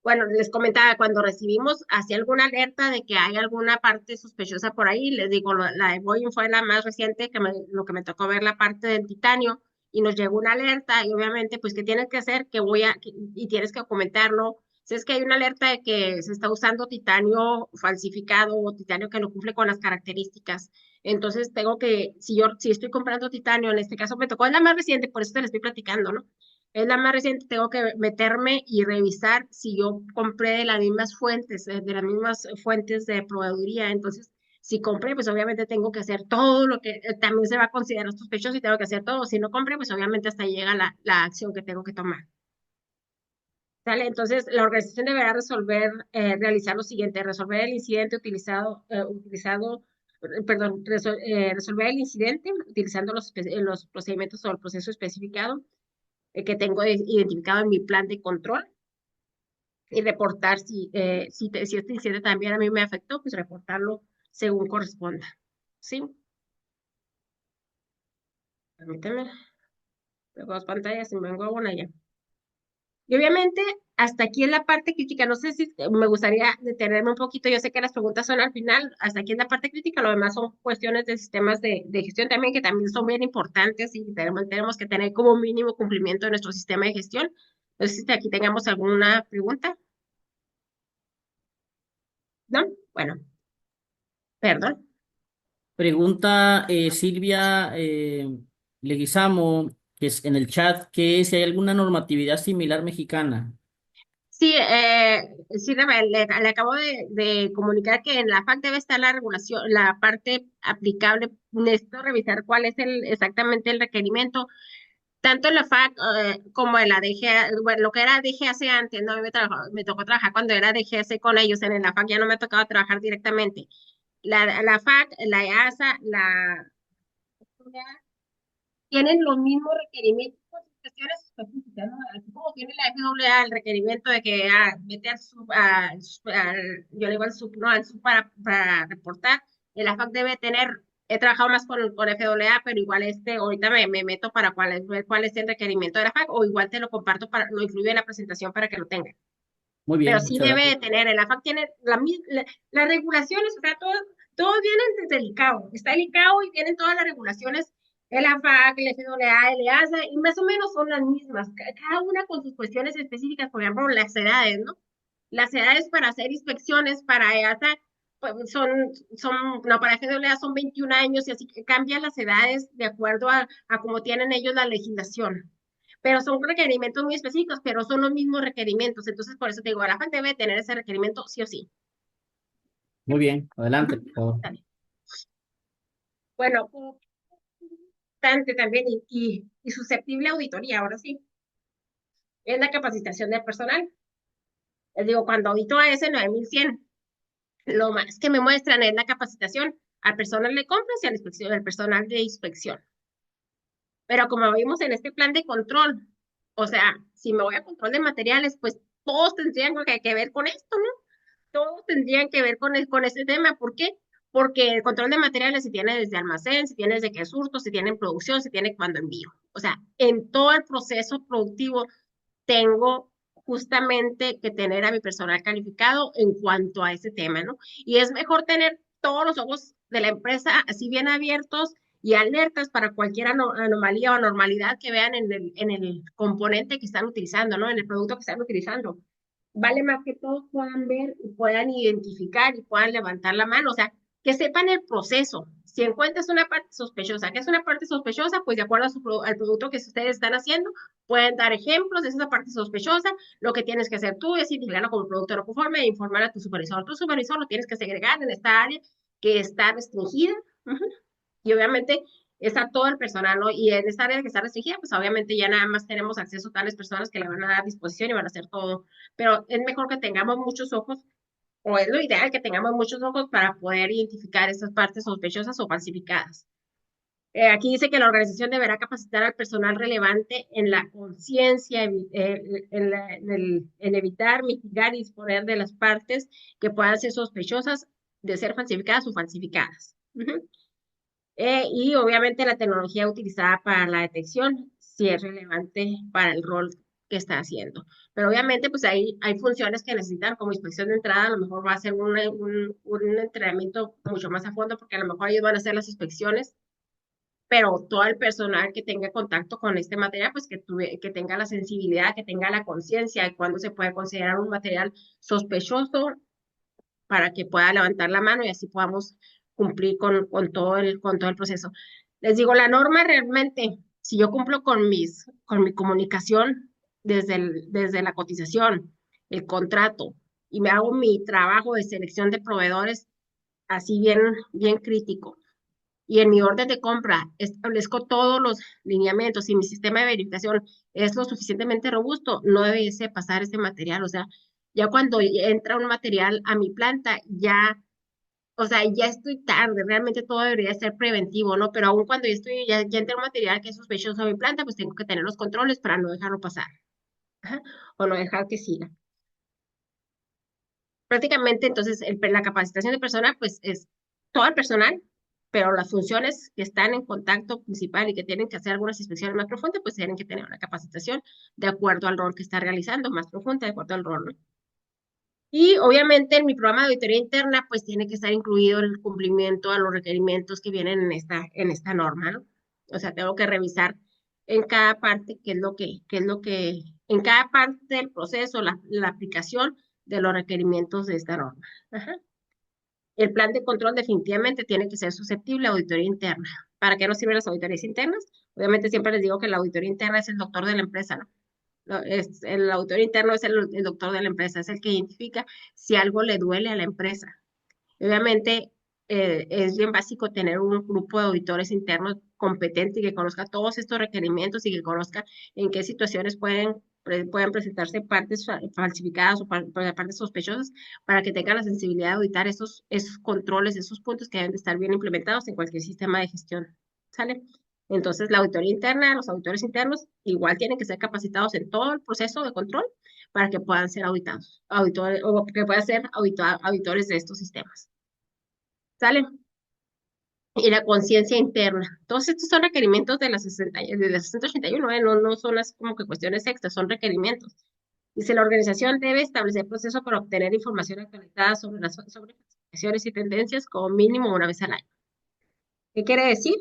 Bueno, les comentaba, cuando recibimos así alguna alerta de que hay alguna parte sospechosa por ahí, les digo, la de Boeing fue la más reciente, lo que me tocó ver la parte del titanio, y nos llegó una alerta, y obviamente, pues, ¿qué tienes que hacer? Y tienes que documentarlo. Si es que hay una alerta de que se está usando titanio falsificado o titanio que no cumple con las características, entonces tengo que, si estoy comprando titanio, en este caso me tocó, es la más reciente, por eso te la estoy platicando, ¿no? Es la más reciente, tengo que meterme y revisar si yo compré de las mismas fuentes de proveeduría. Entonces, si compré, pues obviamente tengo que hacer todo lo que también se va a considerar sospechoso y tengo que hacer todo. Si no compré, pues obviamente hasta ahí llega la acción que tengo que tomar. ¿Sale? Entonces, la organización deberá realizar lo siguiente, resolver el incidente resolver el incidente utilizando los procedimientos o el proceso especificado que tengo identificado en mi plan de control y reportar si este incidente también a mí me afectó, pues reportarlo según corresponda. ¿Sí? Permíteme, tengo dos pantallas y me vengo a una ya. Y obviamente, hasta aquí en la parte crítica, no sé si me gustaría detenerme un poquito, yo sé que las preguntas son al final, hasta aquí en la parte crítica, lo demás son cuestiones de sistemas de gestión también, que también son bien importantes y tenemos que tener como mínimo cumplimiento de nuestro sistema de gestión. Entonces, si aquí tengamos alguna pregunta, ¿no? Bueno, perdón. Pregunta Silvia Leguizamo, que es en el chat, que si hay alguna normatividad similar mexicana. Sí, sí, le acabo de comunicar que en la FAC debe estar la regulación, la parte aplicable. Necesito revisar cuál es exactamente el requerimiento, tanto en la FAC como en la DGA, bueno, lo que era DGAC antes, ¿no? Me tocó trabajar cuando era DGAC con ellos, en la FAC ya no me ha tocado trabajar directamente. La FAC, la EASA, tienen los mismos requerimientos con sus cuestiones específicas, ¿no? Así como tiene la FAA el requerimiento de que vete yo le digo al sub, ¿no? Al sub para reportar, el AFAC debe tener, he trabajado más con FAA, pero igual ahorita me meto para ver cuál es el requerimiento de la FAC, o igual te lo comparto, lo incluyo en la presentación para que lo tengan. Muy Pero bien, sí muchas debe gracias. de tener, el AFAC tiene las regulaciones, o sea, todos vienen desde el ICAO, está el ICAO y vienen todas las regulaciones, el AFAC, el FAA, el EASA, y más o menos son las mismas, cada una con sus cuestiones específicas, por ejemplo, las edades, ¿no? Las edades para hacer inspecciones para EASA, pues no, para FAA son 21 años y así que cambian las edades de acuerdo a cómo tienen ellos la legislación, pero son requerimientos muy específicos, pero son los mismos requerimientos. Entonces, por eso te digo, la FAC debe tener ese requerimiento sí o sí. Muy bien, Ujú. adelante, por favor. Dale. Bueno, importante también y susceptible a auditoría, ahora sí, es la capacitación del personal. Les digo, cuando audito a ese 9100, lo más que me muestran es la capacitación al personal de compras y al personal de inspección. Pero como vimos en este plan de control, o sea, si me voy a control de materiales, pues todos tendrían que ver con esto, ¿no? Todos tendrían que ver con este tema. ¿Por qué? Porque el control de materiales se tiene desde almacén, se tiene desde que es hurto, se tiene en producción, se tiene cuando envío. O sea, en todo el proceso productivo tengo justamente que tener a mi personal calificado en cuanto a ese tema, ¿no? Y es mejor tener todos los ojos de la empresa así bien abiertos y alertas para cualquier anomalía o anormalidad que vean en el componente que están utilizando, ¿no? En el producto que están utilizando. Vale más que todos puedan ver y puedan identificar y puedan levantar la mano, o sea, que sepan el proceso. Si encuentras una parte sospechosa, ¿qué es una parte sospechosa? Pues de acuerdo al producto que ustedes están haciendo, pueden dar ejemplos de esa parte sospechosa. Lo que tienes que hacer tú es identificarlo como producto no conforme e informar a tu supervisor. Tu supervisor lo tienes que segregar en esta área que está restringida. Uh-huh. Y obviamente está todo el personal, ¿no? Y en esta área que está restringida, pues obviamente ya nada más tenemos acceso a tales personas que le van a dar disposición y van a hacer todo. Pero es mejor que tengamos muchos ojos, o es lo ideal que tengamos muchos ojos para poder identificar esas partes sospechosas o falsificadas. Aquí dice que la organización deberá capacitar al personal relevante en la conciencia, en evitar, mitigar y disponer de las partes que puedan ser sospechosas de ser falsificadas o falsificadas. Ujú. Y obviamente la tecnología utilizada para la detección, si es relevante para el rol que está haciendo. Pero obviamente, pues hay funciones que necesitan como inspección de entrada, a lo mejor va a ser un entrenamiento mucho más a fondo, porque a lo mejor ellos van a hacer las inspecciones, pero todo el personal que tenga contacto con este material, pues que tenga la sensibilidad, que tenga la conciencia de cuándo se puede considerar un material sospechoso para que pueda levantar la mano y así podamos cumplir con todo el proceso. Les digo, la norma realmente, si yo cumplo con mi comunicación desde la cotización, el contrato, y me hago mi trabajo de selección de proveedores así bien crítico, y en mi orden de compra establezco todos los lineamientos y mi sistema de verificación es lo suficientemente robusto, no debe pasar ese material. O sea, ya cuando entra un material a mi planta, ya, o sea, ya estoy tarde, realmente todo debería ser preventivo, ¿no? Pero aún cuando ya entra un material que es sospechoso a mi planta, pues tengo que tener los controles para no dejarlo pasar. Ajá, o no dejar que siga. Prácticamente, entonces, la capacitación de personal, pues es todo el personal, pero las funciones que están en contacto principal y que tienen que hacer algunas inspecciones más profundas, pues tienen que tener una capacitación de acuerdo al rol que está realizando, más profunda, de acuerdo al rol, ¿no? Y obviamente en mi programa de auditoría interna, pues tiene que estar incluido el cumplimiento a los requerimientos que vienen en esta norma, ¿no? O sea, tengo que revisar en cada parte en cada parte del proceso, la aplicación de los requerimientos de esta norma. Ajá. El plan de control definitivamente tiene que ser susceptible a auditoría interna. ¿Para qué nos sirven las auditorías internas? Obviamente siempre les digo que la auditoría interna es el doctor de la empresa, ¿no? El auditor interno es el doctor de la empresa, es el que identifica si algo le duele a la empresa. Obviamente, es bien básico tener un grupo de auditores internos competente y que conozca todos estos requerimientos y que conozca en qué situaciones pueden presentarse partes falsificadas o partes sospechosas para que tengan la sensibilidad de auditar esos controles, esos puntos que deben de estar bien implementados en cualquier sistema de gestión. ¿Sale? Entonces, la auditoría interna, los auditores internos, igual tienen que ser capacitados en todo el proceso de control para que puedan ser auditados, auditores, o que puedan ser auditores de estos sistemas. ¿Sale? Y la conciencia interna. Todos estos son requerimientos de la 6081, ¿eh? No, no son las como que cuestiones extras, son requerimientos. Dice, la organización debe establecer procesos para obtener información actualizada sobre clasificaciones y tendencias como mínimo una vez al año. ¿Qué quiere decir?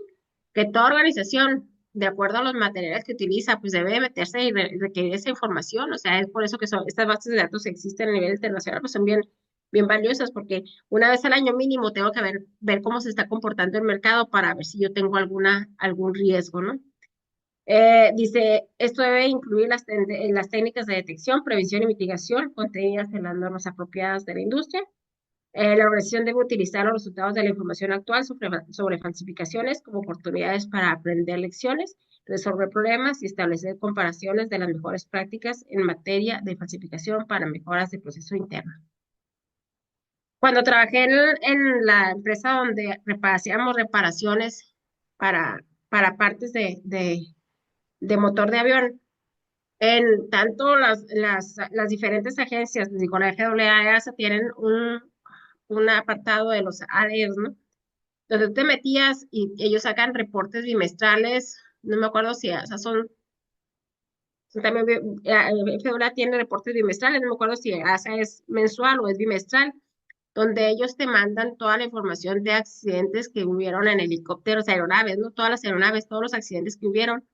Que toda organización, de acuerdo a los materiales que utiliza, pues debe meterse y requerir esa información. O sea, es por eso que estas bases de datos que existen a nivel internacional, pues son bien valiosas, porque una vez al año mínimo tengo que ver cómo se está comportando el mercado para ver si yo tengo algún riesgo, ¿no? Dice, esto debe incluir las técnicas de detección, prevención y mitigación contenidas en las normas apropiadas de la industria. La organización debe utilizar los resultados de la información actual sobre falsificaciones como oportunidades para aprender lecciones, resolver problemas y establecer comparaciones de las mejores prácticas en materia de falsificación para mejoras de proceso interno. Cuando trabajé en la empresa donde hacíamos reparaciones para partes de motor de avión, en tanto las diferentes agencias, digo, la FAA y EASA tienen un apartado de los ADES, ¿no? Donde tú te metías y ellos sacan reportes bimestrales, no me acuerdo si esas también FAA tiene reportes bimestrales, no me acuerdo si ASA es mensual o es bimestral, donde ellos te mandan toda la información de accidentes que hubieron en helicópteros, aeronaves, ¿no? Todas las aeronaves, todos los accidentes que hubieron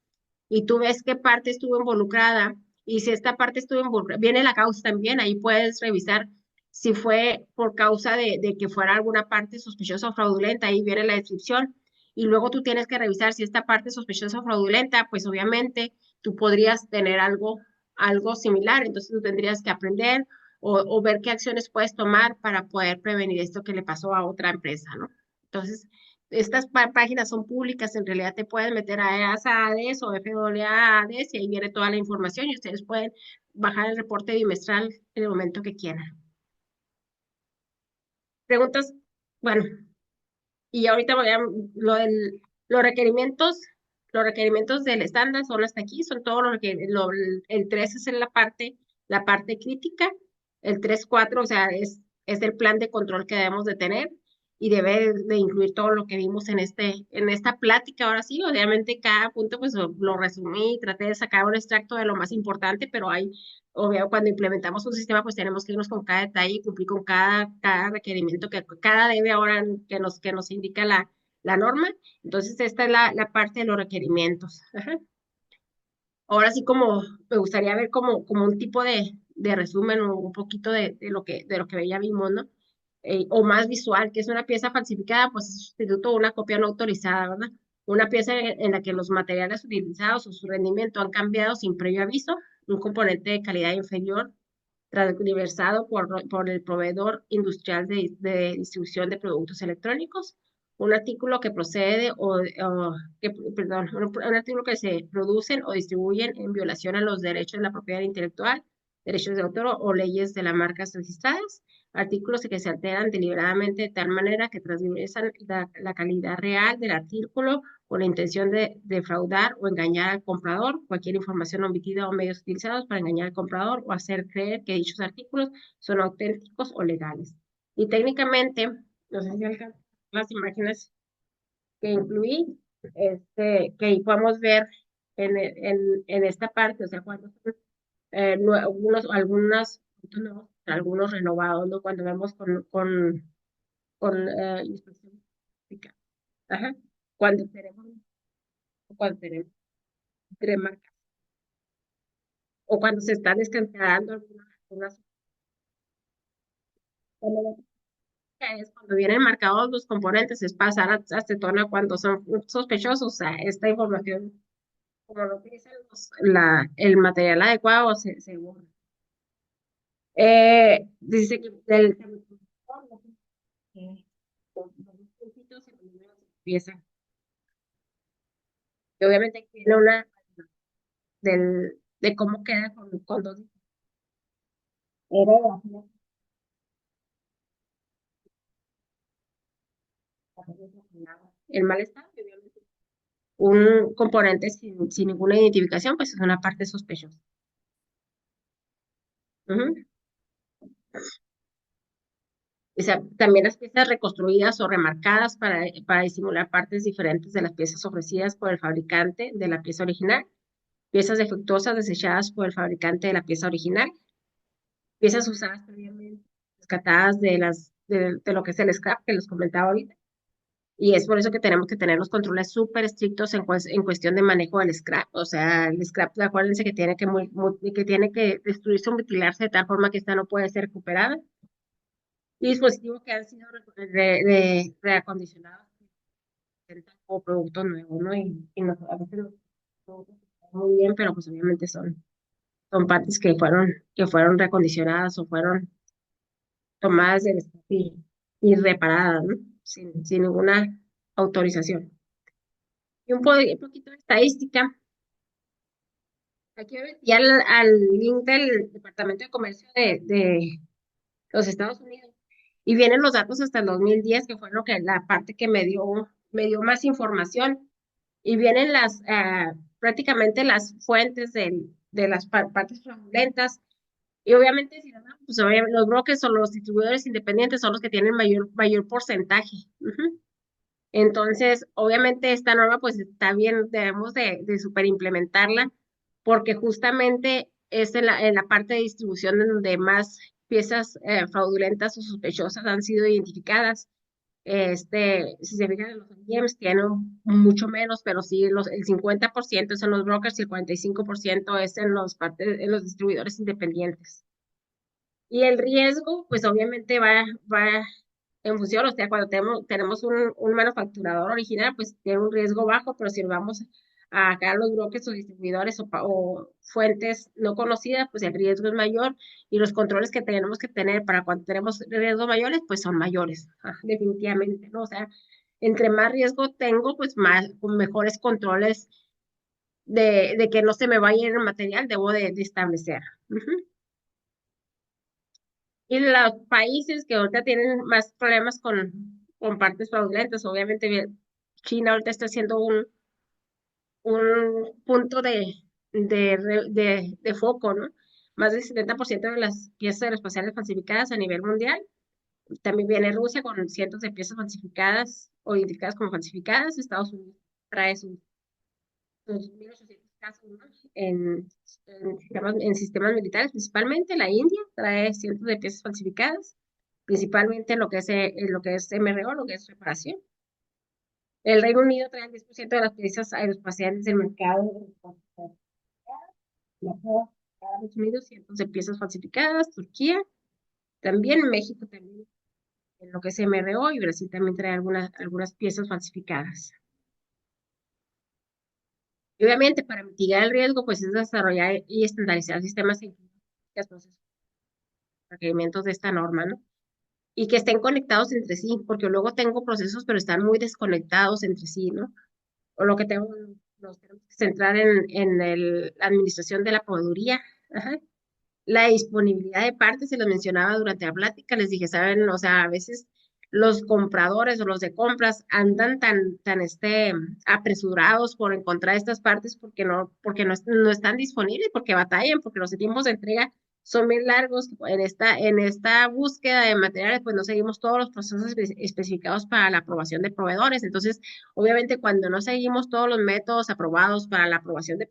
y tú ves qué parte estuvo involucrada y si esta parte estuvo involucrada, viene la causa también, ahí puedes revisar si fue por causa de que fuera alguna parte sospechosa o fraudulenta, ahí viene la descripción y luego tú tienes que revisar si esta parte sospechosa o fraudulenta, pues obviamente tú podrías tener algo similar, entonces tú tendrías que aprender o ver qué acciones puedes tomar para poder prevenir esto que le pasó a otra empresa, ¿no? Entonces, estas páginas son públicas, en realidad te pueden meter a EASA-ADES o FAA-ADES y ahí viene toda la información y ustedes pueden bajar el reporte bimestral en el momento que quieran. Preguntas, bueno, y ahorita voy a lo del Los requerimientos, los requerimientos del estándar son hasta aquí, son todos los que el 3 es en la parte crítica, el 3.4, o sea, es el plan de control que debemos de tener y debe de incluir todo lo que vimos en esta plática. Ahora sí, obviamente cada punto pues lo resumí y traté de sacar un extracto de lo más importante, pero hay, obvio, cuando implementamos un sistema pues tenemos que irnos con cada detalle y cumplir con cada requerimiento que cada debe ahora que nos indica la norma. Entonces, esta es la parte de los requerimientos. Ajá. Ahora sí, como me gustaría ver como un tipo de resumen o un poquito de lo que ya vimos, ¿no? O más visual, que es una pieza falsificada, pues es sustituto de una copia no autorizada, ¿verdad? Una pieza en la que los materiales utilizados o su rendimiento han cambiado sin previo aviso, un componente de calidad inferior transversado por el proveedor industrial de distribución de productos electrónicos, un artículo que procede perdón, un artículo que se producen o distribuyen en violación a los derechos de la propiedad intelectual, derechos de autor o leyes de las marcas registradas, artículos que se alteran deliberadamente de tal manera que transgresan la calidad real del artículo con la intención de defraudar o engañar al comprador, cualquier información omitida o medios utilizados para engañar al comprador o hacer creer que dichos artículos son auténticos o legales. Y técnicamente, no sé si alcanzan las imágenes que incluí, que ahí podemos ver en esta parte, o sea, cuando son algunos renovados, ¿no? Cuando vemos con inspección técnica. Ajá. Cuando tenemos, cuando tenemos remarcas o cuando se están escaneando algunas es cuando vienen marcados los componentes, es pasar a acetona cuando son sospechosos, o sea, esta información, como no utilizan el material adecuado, se borra. Dice que con dos puntitos se empieza. Y obviamente tiene una de cómo queda con dos. Era el mal estado, y obviamente un componente sin ninguna identificación, pues es una parte sospechosa. Ujú. O sea, también las piezas reconstruidas o remarcadas para disimular partes diferentes de las piezas ofrecidas por el fabricante de la pieza original, piezas defectuosas desechadas por el fabricante de la pieza original, piezas usadas previamente, rescatadas de lo que es el scrap, que les comentaba ahorita. Y es por eso que tenemos que tener los controles súper estrictos en cuestión de manejo del scrap. O sea, el scrap, acuérdense que tiene que tiene que destruirse o mutilarse de tal forma que esta no puede ser recuperada. Y dispositivos que han sido reacondicionados como productos nuevos, ¿no? A veces los productos están muy bien, pero pues obviamente son partes que fueron reacondicionadas o fueron tomadas del stock y reparadas, ¿no? Sin ninguna autorización. Y un poquito de estadística. Aquí me metí al link del Departamento de Comercio de los Estados Unidos y vienen los datos hasta el 2010, que fue la parte que me dio más información. Y vienen prácticamente las fuentes de las partes fraudulentas. Y obviamente, si no, pues obviamente los brokers o los distribuidores independientes son los que tienen mayor porcentaje. Ujú. Entonces, obviamente esta norma pues está bien, debemos de super implementarla porque justamente es en la parte de distribución en donde más piezas fraudulentas o sospechosas han sido identificadas. Si se fijan en los OEMs, tienen mucho menos, pero sí, el 50% es en los brokers y el 45% es en los distribuidores independientes. Y el riesgo, pues obviamente va en función, o sea, cuando tenemos un manufacturador original, pues tiene un riesgo bajo, pero si vamos a acá los brokers o distribuidores o fuentes no conocidas, pues el riesgo es mayor y los controles que tenemos que tener para cuando tenemos riesgos mayores, pues son mayores, definitivamente, ¿no? O sea, entre más riesgo tengo, pues más, con mejores controles de que no se me vaya a ir el material, debo de establecer. Ujú. Y los países que ahorita tienen más problemas con partes fraudulentas, obviamente, China ahorita está haciendo un punto de foco, ¿no? Más del 70% de las piezas aeroespaciales falsificadas a nivel mundial. También viene Rusia con cientos de piezas falsificadas o identificadas como falsificadas. Estados Unidos trae sus 1.800 casos, ¿no? En sistemas militares, principalmente la India trae cientos de piezas falsificadas, principalmente lo que es MRO, lo que es reparación. El Reino Unido trae el 10% de las piezas aeroespaciales del mercado. Estados Unidos, cientos de piezas falsificadas. Turquía, también México también, en lo que es MRO, y Brasil también trae algunas piezas falsificadas. Y obviamente, para mitigar el riesgo, pues es desarrollar y estandarizar sistemas e procesos, requerimientos de esta norma, ¿no? Y que estén conectados entre sí, porque luego tengo procesos, pero están muy desconectados entre sí, ¿no? O lo que nos tenemos que centrar la administración de la proveeduría. Ajá. La disponibilidad de partes, se los mencionaba durante la plática, les dije, saben, o sea, a veces los compradores o los de compras andan tan apresurados por encontrar estas partes porque no están disponibles, porque batallan, porque los tiempos de entrega son muy largos. En esta búsqueda de materiales, pues no seguimos todos los procesos especificados para la aprobación de proveedores. Entonces, obviamente, cuando no seguimos todos los métodos aprobados para la aprobación de,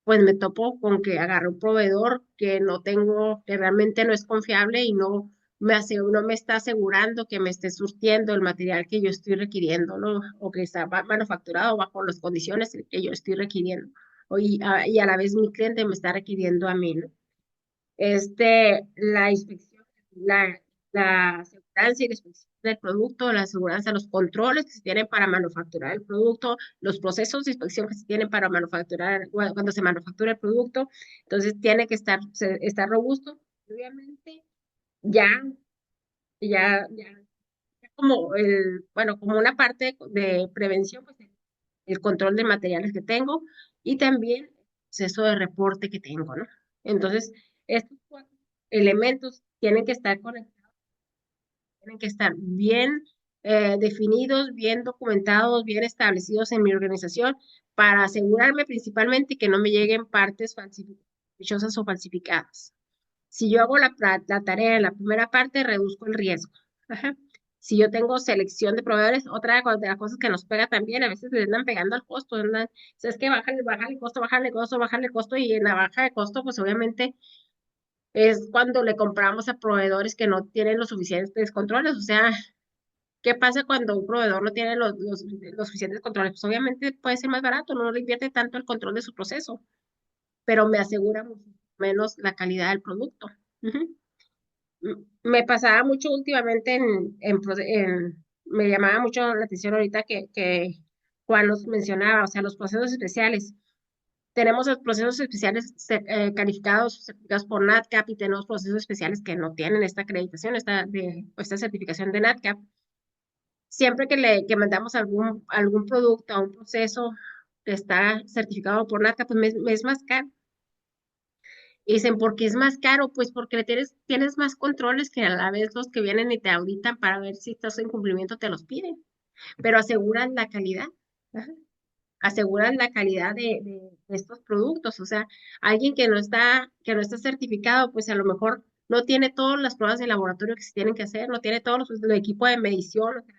pues me topo con que agarré un proveedor que no tengo, que realmente no es confiable y no me está asegurando que me esté surtiendo el material que yo estoy requiriendo, ¿no? O que está manufacturado bajo las condiciones que yo estoy requiriendo. Y a la vez mi cliente me está requiriendo a mí, ¿no? La inspección, la, la aseguranza y la inspección del producto, la aseguranza, los controles que se tienen para manufacturar el producto, los procesos de inspección que se tienen para manufacturar, cuando se manufactura el producto. Entonces tiene que estar robusto. Obviamente, ya, ya bueno, como una parte de prevención, pues el control de materiales que tengo y también el proceso de reporte que tengo, ¿no? Entonces, estos cuatro elementos tienen que estar bien definidos, bien documentados, bien establecidos en mi organización para asegurarme principalmente que no me lleguen partes falsificadas o falsificadas. Si yo hago la tarea en la primera parte, reduzco el riesgo. Ajá. Si yo tengo selección de proveedores, otra de las cosas que nos pega también, a veces le andan pegando al costo, andan, o sea, es que bájale el costo, bájale el costo, bájale el costo, y en la baja de costo, pues obviamente es cuando le compramos a proveedores que no tienen los suficientes controles. O sea, ¿qué pasa cuando un proveedor no tiene los suficientes controles? Pues obviamente puede ser más barato, no le invierte tanto el control de su proceso, pero me asegura mucho menos la calidad del producto. Ujú. Me pasaba mucho últimamente me llamaba mucho la atención ahorita que Juan nos mencionaba, o sea, los procesos especiales. Tenemos los procesos especiales calificados, certificados por NADCAP, y tenemos procesos especiales que no tienen esta acreditación, esta certificación de NADCAP. Siempre que mandamos algún producto a un proceso que está certificado por NADCAP, pues me es más caro. Y dicen, ¿por qué es más caro? Pues porque tienes más controles que a la vez los que vienen y te auditan para ver si estás en cumplimiento, te los piden, pero aseguran la calidad. Ajá. Aseguran la calidad de estos productos. O sea, alguien que no está certificado, pues a lo mejor no tiene todas las pruebas de laboratorio que se tienen que hacer, no tiene todos los equipos de medición, o sea,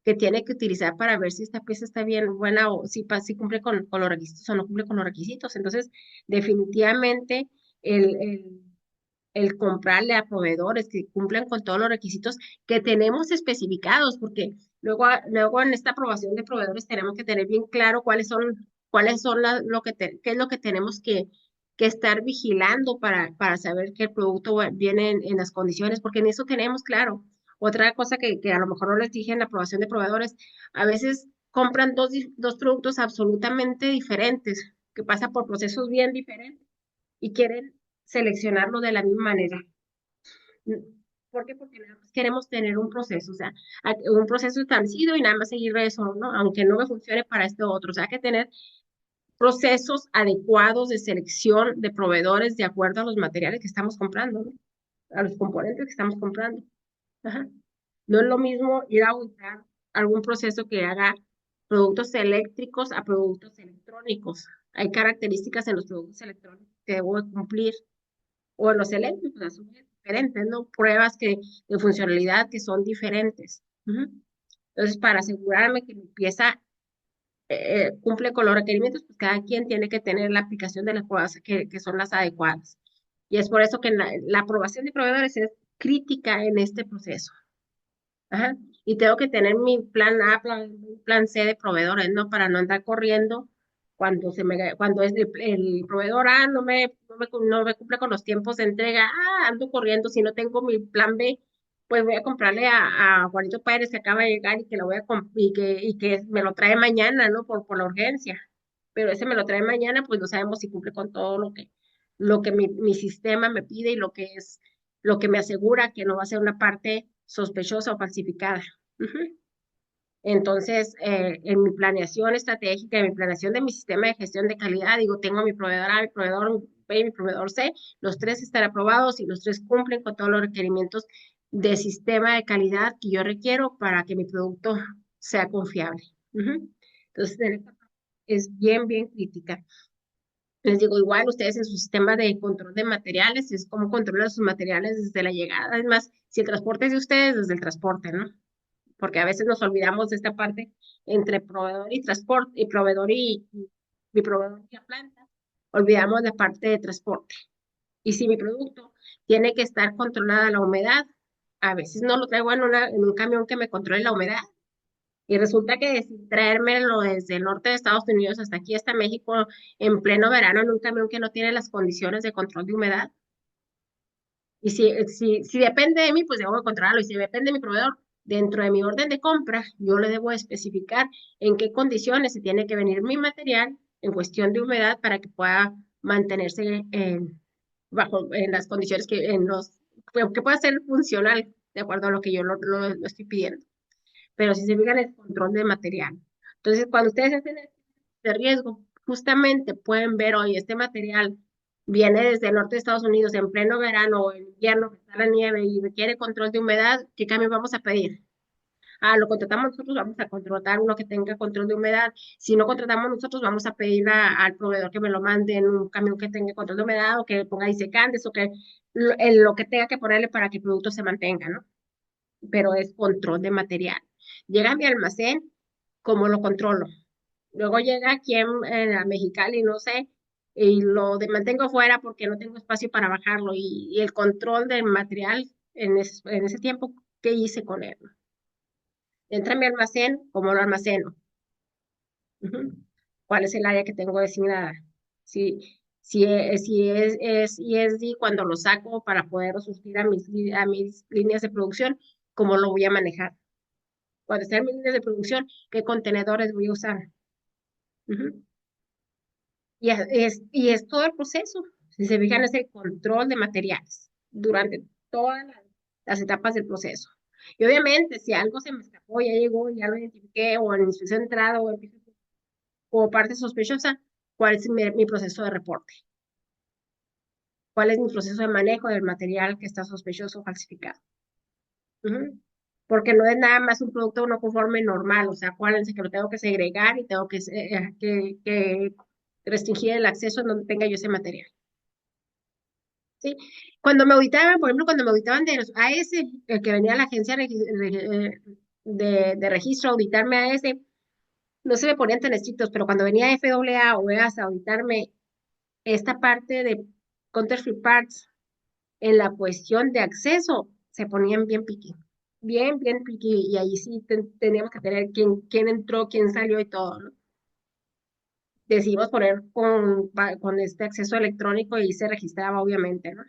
que tiene que utilizar para ver si esta pieza está bien buena, o si cumple con los requisitos o no cumple con los requisitos. Entonces, definitivamente, el, el, el comprarle a proveedores que cumplan con todos los requisitos que tenemos especificados, porque luego en esta aprobación de proveedores tenemos que tener bien claro cuáles son qué es lo que tenemos que estar vigilando para saber que el producto viene en las condiciones, porque en eso tenemos claro. Otra cosa que a lo mejor no les dije en la aprobación de proveedores, a veces compran dos productos absolutamente diferentes, que pasan por procesos bien diferentes y quieren seleccionarlo de la misma manera. ¿Por qué? Porque nada más queremos tener un proceso, o sea, un proceso establecido y nada más seguir eso, ¿no? Aunque no me funcione para este otro. O sea, hay que tener procesos adecuados de selección de proveedores de acuerdo a los materiales que estamos comprando, ¿no? A los componentes que estamos comprando. Ajá. No es lo mismo ir a buscar algún proceso que haga productos eléctricos a productos electrónicos. Hay características en los productos electrónicos que debo de cumplir, o en los eléctricos, a su vez, diferentes, ¿no? Pruebas de funcionalidad que son diferentes. Ujú. Entonces, para asegurarme que mi pieza cumple con los requerimientos, pues cada quien tiene que tener la aplicación de las pruebas que son las adecuadas. Y es por eso que la aprobación de proveedores es crítica en este proceso. Ajá. Y tengo que tener mi plan A, plan C de proveedores, ¿no? Para no andar corriendo cuando es el proveedor A no me cumple con los tiempos de entrega, ando corriendo, si no tengo mi plan B, pues voy a comprarle a Juanito Pérez que acaba de llegar y que lo voy a y que me lo trae mañana, ¿no? Por la urgencia. Pero ese me lo trae mañana, pues no sabemos si cumple con todo lo que mi sistema me pide y lo que me asegura que no va a ser una parte sospechosa o falsificada. Ujú. Entonces, en mi planeación estratégica, en mi planeación de mi sistema de gestión de calidad, digo, tengo mi proveedor A, mi proveedor B y mi proveedor C, los tres están aprobados y los tres cumplen con todos los requerimientos de sistema de calidad que yo requiero para que mi producto sea confiable. Ujú. Entonces, es bien crítica. Les digo, igual ustedes en su sistema de control de materiales, es como controlan sus materiales desde la llegada. Es más, si el transporte es de ustedes, desde el transporte, ¿no? Porque a veces nos olvidamos de esta parte entre proveedor y transporte, y proveedor y proveedor y la planta. Olvidamos la parte de transporte. Y si mi producto tiene que estar controlada la humedad, a veces no lo traigo en un camión que me controle la humedad. Y resulta que sin traérmelo desde el norte de Estados Unidos hasta aquí, hasta México, en pleno verano, en un camión que no tiene las condiciones de control de humedad. Y si depende de mí, pues debo de controlarlo. Y si depende de mi proveedor, dentro de mi orden de compra, yo le debo especificar en qué condiciones se tiene que venir mi material en cuestión de humedad para que pueda mantenerse en las condiciones que pueda ser funcional, de acuerdo a lo que yo lo estoy pidiendo. Pero si se fijan, el control de material. Entonces, cuando ustedes hacen de riesgo, justamente pueden ver hoy este material viene desde el norte de Estados Unidos en pleno verano o en invierno, que está la nieve y requiere control de humedad, ¿qué cambio vamos a pedir? Lo contratamos nosotros, vamos a contratar uno que tenga control de humedad. Si no contratamos nosotros, vamos a pedir al proveedor que me lo mande en un camión que tenga control de humedad o que ponga disecantes o que en lo que tenga que ponerle para que el producto se mantenga, ¿no? Pero es control de material. Llega a mi almacén, ¿cómo lo controlo? Luego llega aquí en la Mexicali, no sé, y mantengo fuera porque no tengo espacio para bajarlo. Y el control del material en ese tiempo, ¿qué hice con él? Entra a mi almacén, ¿cómo lo almaceno? Ujú. ¿Cuál es el área que tengo designada? Si es ESD, cuando lo saco para poder surtir a mis líneas de producción, ¿cómo lo voy a manejar? Cuando estén mis líneas de producción, ¿qué contenedores voy a usar? Ujú. Y es todo el proceso. Si se fijan, es el control de materiales durante todas las etapas del proceso. Y obviamente, si algo se me escapó, ya llegó, ya lo identifiqué, o en inspección de entrada, o parte sospechosa, ¿cuál es mi proceso de reporte? ¿Cuál es mi proceso de manejo del material que está sospechoso o falsificado? Ujú. Porque no es nada más un producto no conforme normal, o sea, acuérdense que lo tengo que segregar y tengo que restringir el acceso en donde tenga yo ese material. ¿Sí? Cuando me auditaban, por ejemplo, cuando me auditaban de los AS, el que venía a la agencia de registro a auditarme a ese, no se me ponían tan estrictos, pero cuando venía FAA o EAS a auditarme esta parte de counterfeit parts en la cuestión de acceso, se ponían bien piqui, bien piqui, y ahí sí teníamos que tener quién entró, quién salió y todo, ¿no? Decidimos poner con este acceso electrónico y se registraba, obviamente, ¿no?